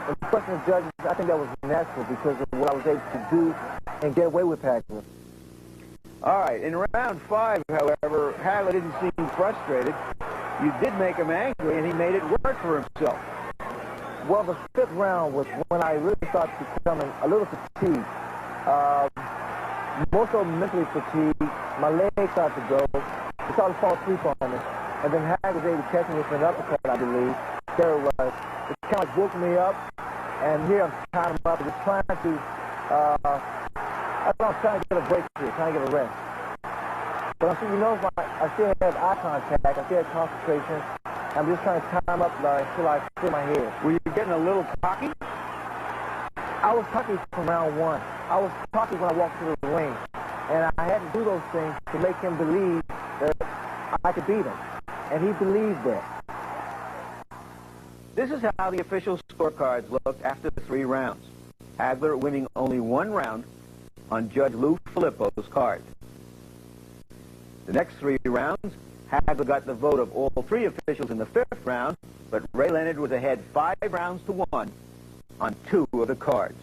G: In frustrating the judges, I think that was natural because of what I was able to do and get away with Hagler.
A: All right, in round 5, however, Hagler didn't seem frustrated. You did make him angry, and he made it work for himself.
G: Well, the 5th round was when I really started becoming a little fatigued. More so mentally fatigued. My legs started to go. It started to fall asleep on me. And then Hagler was able to catch me with an uppercut, I believe. There it was. It kind of woke me up. And here I'm tying him up and just trying to, I'm trying to get a break here, trying to get a rest. But I'm sure you know I still have eye contact, I still have concentration. I'm just trying to time up until I clear my head.
A: Were you getting a little cocky?
G: I was cocky from round one. I was cocky when I walked to the ring. And I had to do those things to make him believe that I could beat him. And he believed that.
A: This is how the official scorecards looked after the 3 rounds. Hagler winning only 1 round on Judge Lou Filippo's card. The next 3 rounds, Hagler got the vote of all 3 officials in the 5th round, but Ray Leonard was ahead 5 rounds to 1 on 2 of the cards.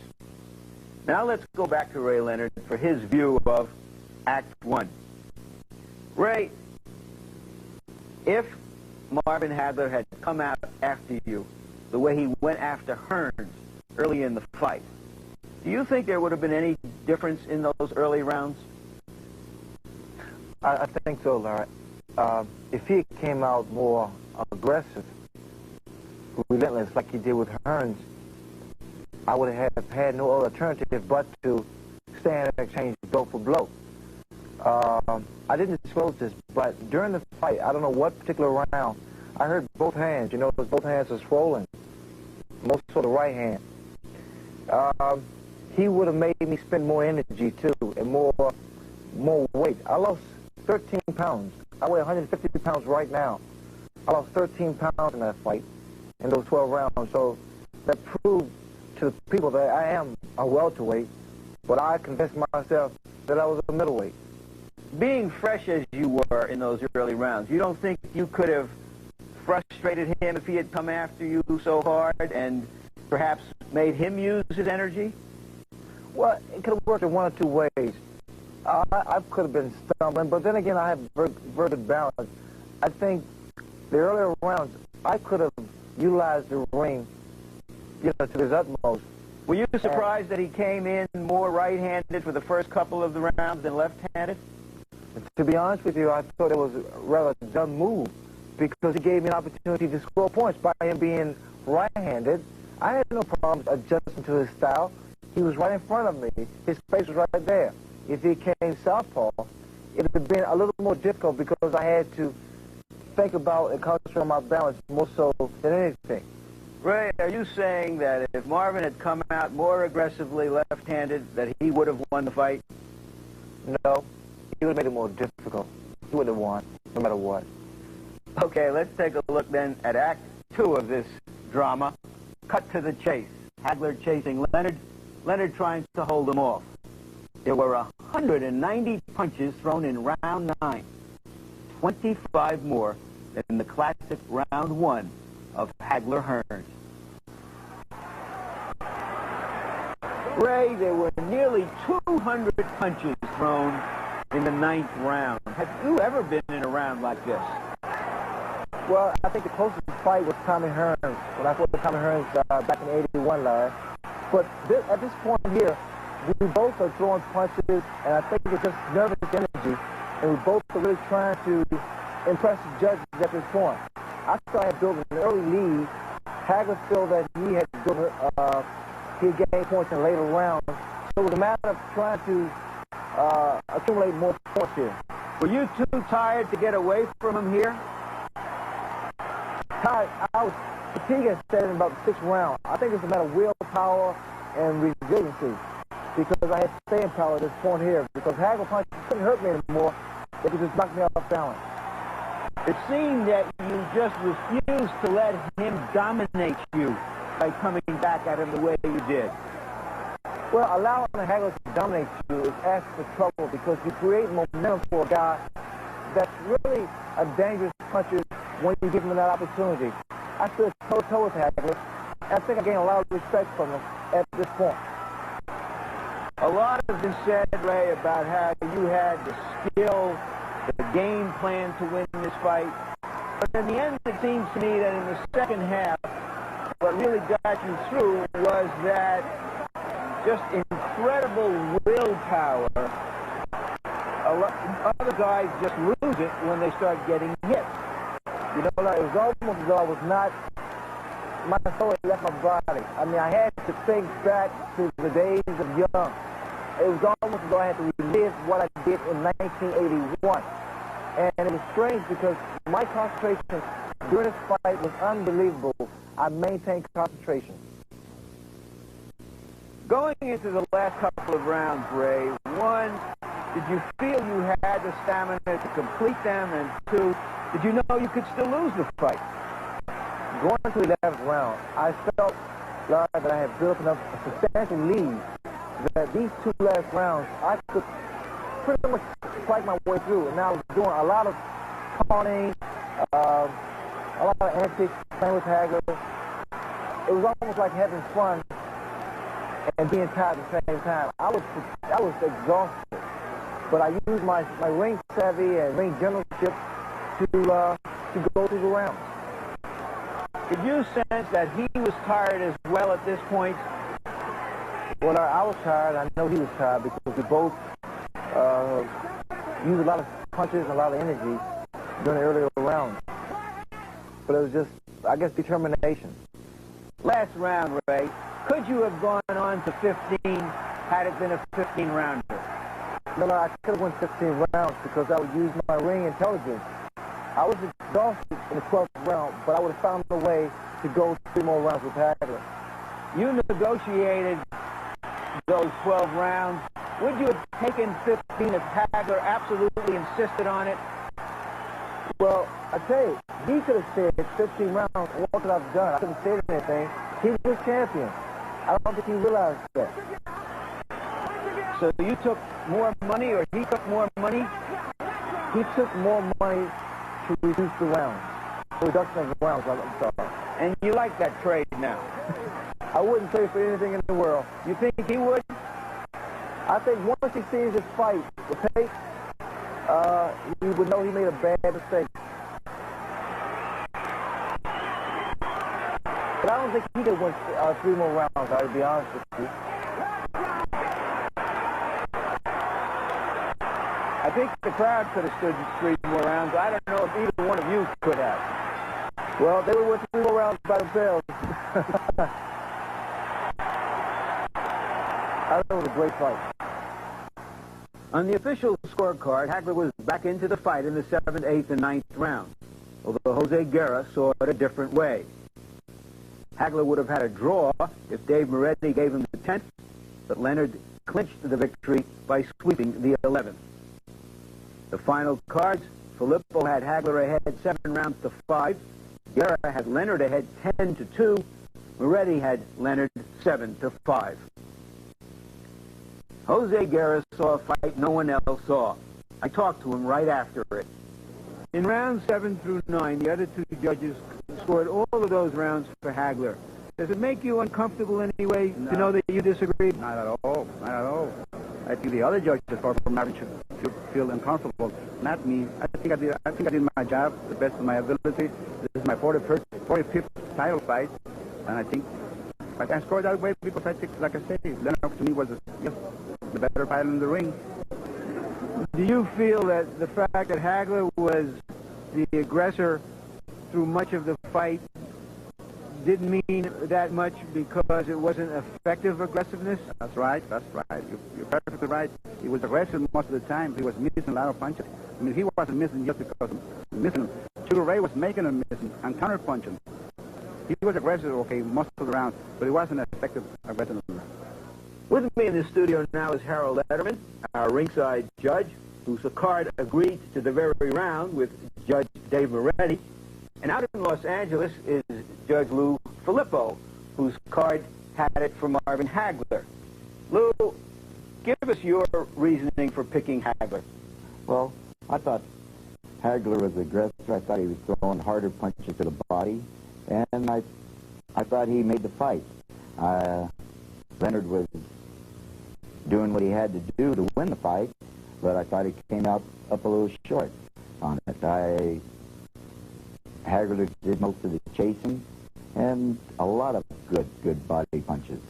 A: Now let's go back to Ray Leonard for his view of Act 1. Ray, if Marvin Hagler had come out after you the way he went after Hearns early in the fight, do you think there would have been any difference in those early rounds?
G: I think so, Larry. If he came out more aggressive, relentless like he did with Hearns, I would have had no other alternative but to stand and exchange blow for blow. I didn't disclose this, but during the fight, I don't know what particular round, I heard both hands. You know, both hands are swollen, most of the right hand. He would have made me spend more energy, too, and more weight. I lost 13 pounds. I weigh 150 pounds right now. I lost 13 pounds in that fight, in those 12 rounds. So that proved to the people that I am a welterweight, but I convinced myself that I was a middleweight.
A: Being fresh as you were in those early rounds, you don't think you could have frustrated him if he had come after you so hard and perhaps made him use his energy?
G: Well, it could have worked in 1 or 2 ways. I could have been stumbling, but then again, I have verted balance. I think the earlier rounds, I could have utilized the ring, you know, to his utmost.
A: Were you surprised that he came in more right-handed for the first couple of the rounds than left-handed?
G: To be honest with you, I thought it was a rather dumb move because he gave me an opportunity to score points by him being right-handed. I had no problems adjusting to his style. He was right in front of me. His face was right there. If he came southpaw, it would have been a little more difficult because I had to think about and concentrate on my balance more so than anything.
A: Ray, are you saying that if Marvin had come out more aggressively left-handed, that he would have won the fight?
G: No. He would have made it more difficult. He would have won, no matter what.
A: Okay, let's take a look then at Act 2 of this drama. Cut to the chase. Hagler chasing Leonard. Leonard trying to hold him off. There were 190 punches thrown in round 9. 25 more than the classic round 1 of Hagler-Hearns. Ray, there were nearly 200 punches thrown in the 9th round. Have you ever been in a round like this?
G: Well, I think the closest fight was Tommy Hearns, when I fought with Tommy Hearns back in '81, Larry. But at this point here, we both are throwing punches, and I think it's just nervous energy, and we both are really trying to impress the judges at this point. I thought I had built an early lead. Hagler felt that he had built he gained points in later rounds. So it was a matter of trying to accumulate more points here.
A: Were you too tired to get away from him here?
G: Tired. I was fatigued and set in about the 6th round. I think it's a matter of willpower and resiliency because I had staying power at this point here because Hagler punches couldn't hurt me anymore. It could just knock me off balance.
A: It seemed that you just refused to let him dominate you by coming back at him the way you did.
G: Well, allowing Hagler to dominate you is asking for trouble because you create momentum for a guy that's really a dangerous puncher when you give him that opportunity. I stood toe-to-toe with Hagler, and I think I gained a lot of respect from him at this point.
A: A lot has been said, Ray, about how you had the skill, the game plan to win this fight. But in the end, it seems to me that in the second half, what really got you through was that just incredible willpower. Other guys just lose it when they start getting hit.
G: You know, it was almost as though I was not, my soul had left my body. I mean, I had to think back to the days of young. It was almost as though I had to relive what I did in 1981. And it was strange because my concentration during this fight was unbelievable. I maintained concentration.
A: Going into the last couple of rounds, Ray, one, did you feel you had the stamina to complete them? And two, did you know you could still lose the fight?
G: Going to the 11th round, I felt that I had built enough a substantial lead that these two last rounds, I could pretty much fight my way through. And I was doing a lot of taunting, a lot of antics, playing with Hagler. It was almost like having fun and being tired at the same time. I was exhausted, but I used my ring savvy and ring generalship to go through the rounds.
A: Did you sense that he was tired as well at this point?
G: Well, I was tired. I know he was tired because we both used a lot of punches and a lot of energy during the earlier rounds. But it was just, I guess, determination.
A: Last round, Ray, could you have gone on to 15 had it been a 15-rounder?
G: No, I could have won 15 rounds because I would use my ring intelligence. I was exhausted in the 12th round, but I would have found a way to go 3 more rounds with Hagler.
A: You negotiated those 12 rounds. Would you have taken 15 if Hagler absolutely insisted on it?
G: Well, I tell you, he could have said 15 rounds, what could I have done? I couldn't say anything. He was champion. I don't think he realized that.
A: So you took more money, or he took more money?
G: He took more money to reduce the rounds. The reduction of the rounds, I'm sorry.
A: And you like that trade now?
G: I wouldn't trade for anything in the world.
A: You think he would?
G: I think once he sees his fight with Tate, he would know he made a bad mistake. But I don't think he could win 3 more rounds, I'll be honest with you.
A: I think the crowd could have stood 3 more rounds. I don't know if either one of you could have.
G: Well, they would win 3 more rounds by themselves. I thought it was a great fight.
A: On the official scorecard, Hagler was back into the fight in the 7th, 8th, and 9th rounds, although Jose Guerra saw it a different way. Hagler would have had a draw if Dave Moretti gave him the 10th, but Leonard clinched the victory by sweeping the 11th. The final cards, Filippo had Hagler ahead 7 rounds to 5. Guerra had Leonard ahead 10 to 2. Moretti had Leonard 7 to 5. Jose Guerra saw a fight no one else saw. I talked to him right after it. In rounds 7 through 9, the other 2 judges scored all of those rounds for Hagler. Does it make you uncomfortable anyway to know that you disagreed?
H: Not at all. Not at all. I think the other judges far from average should feel uncomfortable. Not me. I think I did my job the best of my ability. This is my 45th title fight, and I think I scored that way because I think, like I said, Leonard to me was the better fighter in the ring.
A: Do you feel that the fact that Hagler was the aggressor through much of the fight didn't mean that much because it wasn't effective aggressiveness?
H: That's right. That's right. You're perfectly right. He was aggressive most of the time. He was missing a lot of punches. I mean, he wasn't missing just because missing them. Sugar Ray was making him missing and counter-punching. He was aggressive, okay, most of the round, but he wasn't effective aggressive.
A: With me in the studio now is Harold Letterman, our ringside judge, whose card agreed to the very round with Judge Dave Moretti. And out in Los Angeles is Judge Lou Filippo, whose card had it for Marvin Hagler. Lou, give us your reasoning for picking Hagler.
I: Well, I thought Hagler was aggressive. I thought he was throwing harder punches to the body, and I thought he made the fight. Leonard was doing what he had to do to win the fight, but I thought he came out up a little short on it. Hagler did most of the chasing and a lot of good body punches.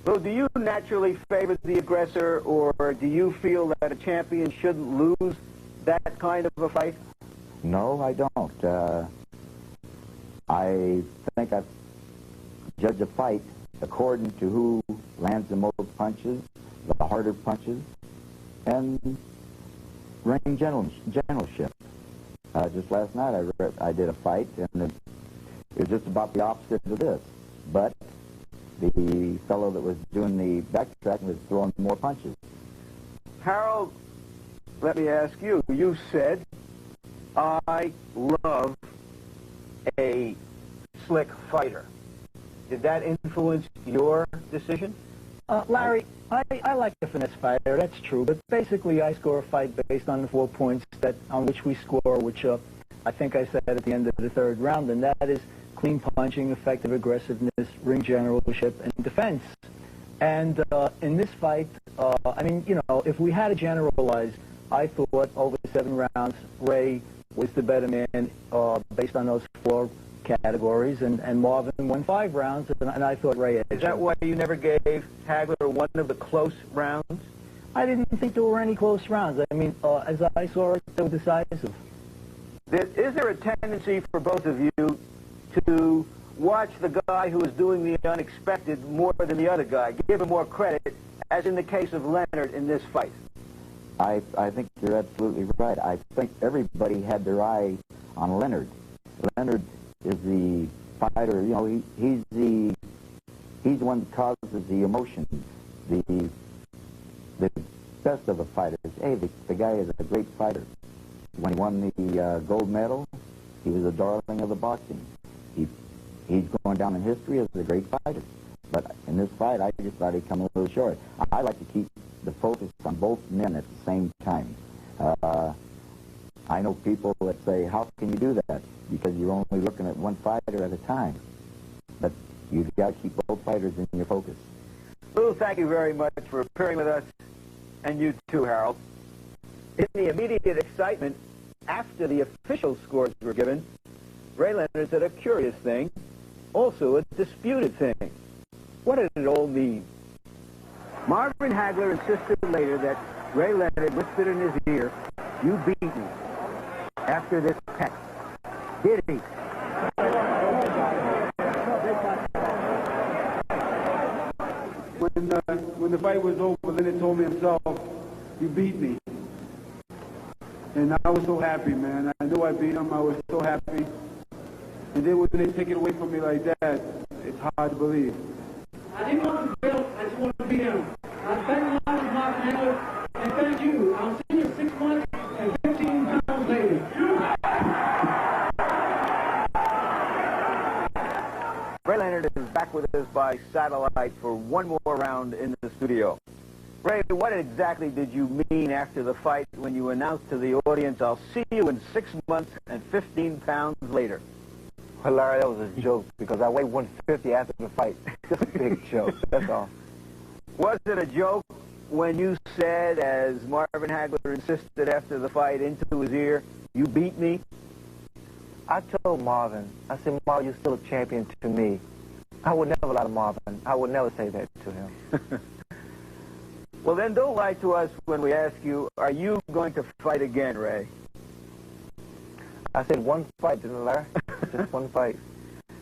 A: So do you naturally favor the aggressor, or do you feel that a champion shouldn't lose that kind of a fight?
I: No, I don't. I think I judge a fight according to who lands the most punches, the harder punches, and ring generalship. Just last night I did a fight, and it was just about the opposite of this. But The fellow that was doing the backtracking was throwing more punches.
A: Harold, let me ask you. You said, I love a slick fighter. Did that influence your decision?
E: Larry, I like the finesse fighter, that's true, but basically I score a fight based on the 4 points on which we score, which I think I said at the end of the third round, and that is clean punching, effective aggressiveness, ring generalship, and defense. And in this fight, I mean, you know, if we had to generalize, I thought over 7 rounds, Ray was the better man based on those 4 categories, and Marvin won 5 rounds, and I thought Ray edged.
A: Is that why you never gave Hagler one of the close rounds?
E: I didn't think there were any close rounds. I mean, as I saw it, they were decisive.
A: Is there a tendency for both of you to watch the guy who is doing the unexpected more than the other guy, give him more credit, as in the case of Leonard in this fight?
I: I think you're absolutely right. I think everybody had their eye on Leonard. Leonard is the fighter, you know, he's the one that causes the emotion, the best of the fighters. Hey, the guy is a great fighter. When he won the gold medal, he was a darling of the boxing. He's going down in history as a great fighter. But in this fight, I just thought he'd come a little short. I like to keep the focus on both men at the same time. I know people that say, how can you do that? Because you're only looking at one fighter at a time. But you've got to keep both fighters in your focus.
A: Lou, thank you very much for appearing with us, and you too, Harold. In the immediate excitement after the official scores were given, Ray Leonard said a curious thing, also a disputed thing. What did it all mean? Marvin Hagler insisted later that Ray Leonard whispered in his ear, "You beat me," after this peck. Did he?
H: When the fight was over, Leonard told me himself, "You beat me." And I was so happy, man. I knew I beat him. I was so happy. And then when they take it away from me like that, it's hard to believe.
J: I didn't want to fail. I just wanted to beat him. I spent a lot with Marvin Hagler, and thank you. I'll see you 6 months and 15 pounds later.
A: Ray Leonard is back with us by satellite for one more round in the studio. Ray, what exactly did you mean after the fight when you announced to the audience, "I'll see you in 6 months and 15 pounds later"?
G: Well, Larry, that was a joke because I weighed 150 after the fight. Just a big joke, that's all.
A: Was it a joke when you said, as Marvin Hagler insisted after the fight into his ear, "You beat me"?
G: I told Marvin, I said, "Marvin, you're still a champion to me." I would never lie to Marvin. I would never say that to him.
A: Well, then don't lie to us when we ask you, are you going to fight again, Ray?
G: I said one fight, didn't I, Larry? Just one fight.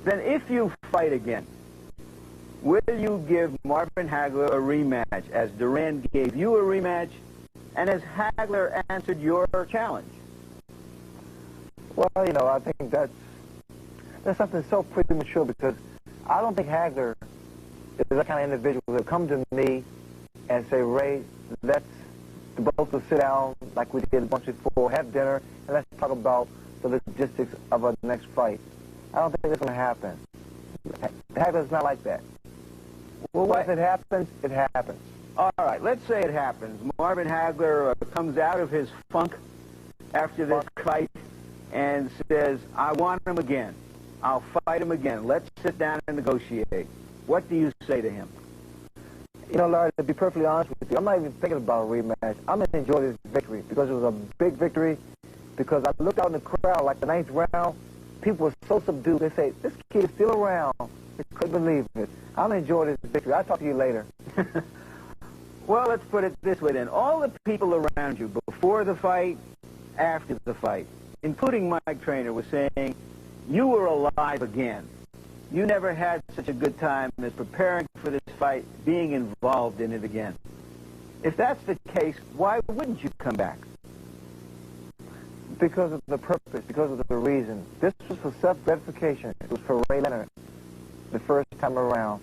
A: Then if you fight again, will you give Marvin Hagler a rematch as Duran gave you a rematch and as Hagler answered your challenge?
G: Well, you know, I think that's something so premature because I don't think Hagler is that kind of individual that will come to me and say, "Ray, let's both sit down like we did once before, have dinner, and let's talk about the logistics of our next fight." I don't think that's going to happen. Hagler's not like that. Well, if it happens, it happens.
A: All right, let's say it happens. Marvin Hagler comes out of his funk after this fight and says, "I want him again. I'll fight him again. Let's sit down and negotiate." What do you say to him?
G: You know, Larry, to be perfectly honest with you, I'm not even thinking about a rematch. I'm going to enjoy this victory because it was a big victory. Because I looked out in the crowd, like the 9th round, people were so subdued. They say, "This kid is still around." I couldn't believe it. I'm going to enjoy this victory. I'll talk to you later.
A: Well, let's put it this way then. All the people around you, before the fight, after the fight, including Mike Trainer, was saying, you were alive again. You never had such a good time as preparing for this fight, being involved in it again. If that's the case, why wouldn't you come back?
G: Because of the purpose, because of the reason. This was for self-gratification. It was for Ray Leonard the first time around.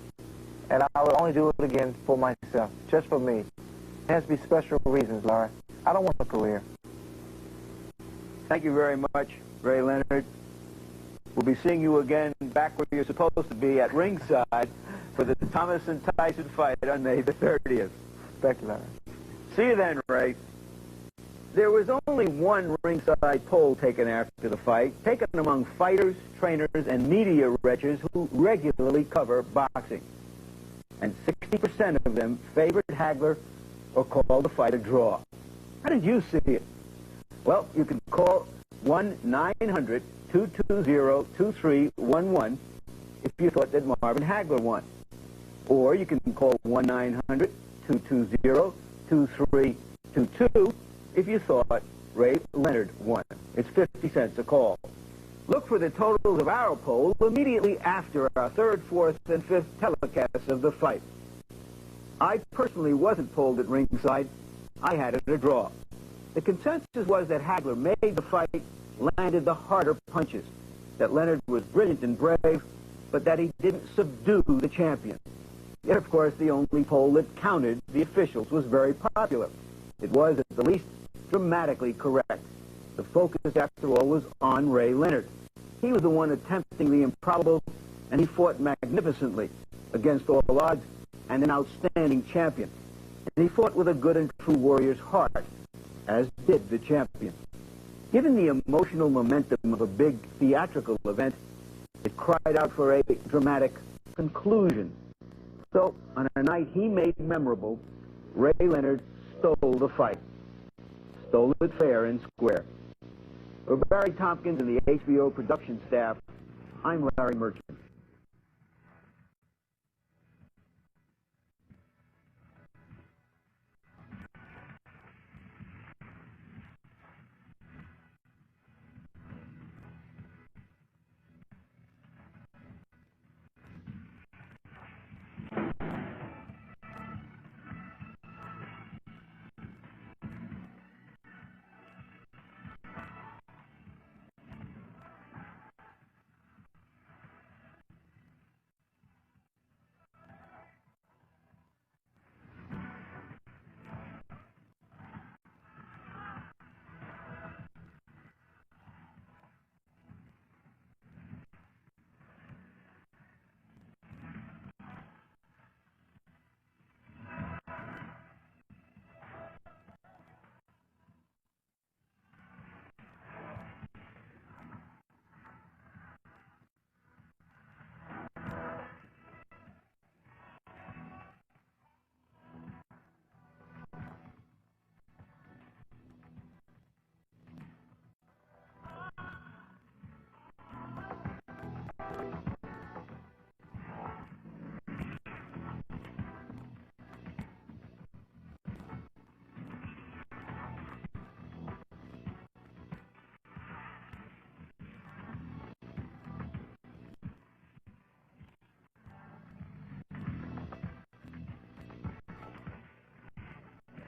G: and I would only do it again for myself, just for me. It has to be special reasons, Larry. I don't want a career.
A: Thank you very much, Ray Leonard. We'll be seeing you again back where you're supposed to be at ringside for the Thomas and Tyson fight on May the 30th.
G: Thank you, Larry.
A: See you then, Ray. There was only one ringside poll taken after the fight, taken among fighters, trainers, and media wretches who regularly cover boxing. And 60% of them favored Hagler or called the fight a draw. How did you see it? Well, you can call 1-900-220-2311 if you thought that Marvin Hagler won. Or you can call 1-900-220-2322 if you thought Ray Leonard won. It's 50 cents a call. Look for the totals of our poll immediately after our third, fourth, and fifth telecasts of the fight. I personally wasn't polled at ringside. I had it a draw. The consensus was that Hagler made the fight, landed the harder punches, that Leonard was brilliant and brave, but that he didn't subdue the champion. Yet, of course, the only poll that counted the officials was very popular. It was, at the least, dramatically correct. The focus, after all, was on Ray Leonard. He was the one attempting the improbable, and he fought magnificently against all odds and an outstanding champion. And he fought with a good and true warrior's heart, as did the champion. Given the emotional momentum of a big theatrical event, it cried out for a dramatic conclusion. So, on a night he made memorable, Ray Leonard stole the fight. Stole it fair and square. For Barry Tompkins and the HBO production staff, I'm Larry Merchant.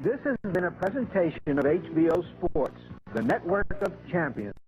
A: This has been a presentation of HBO Sports, the network of champions.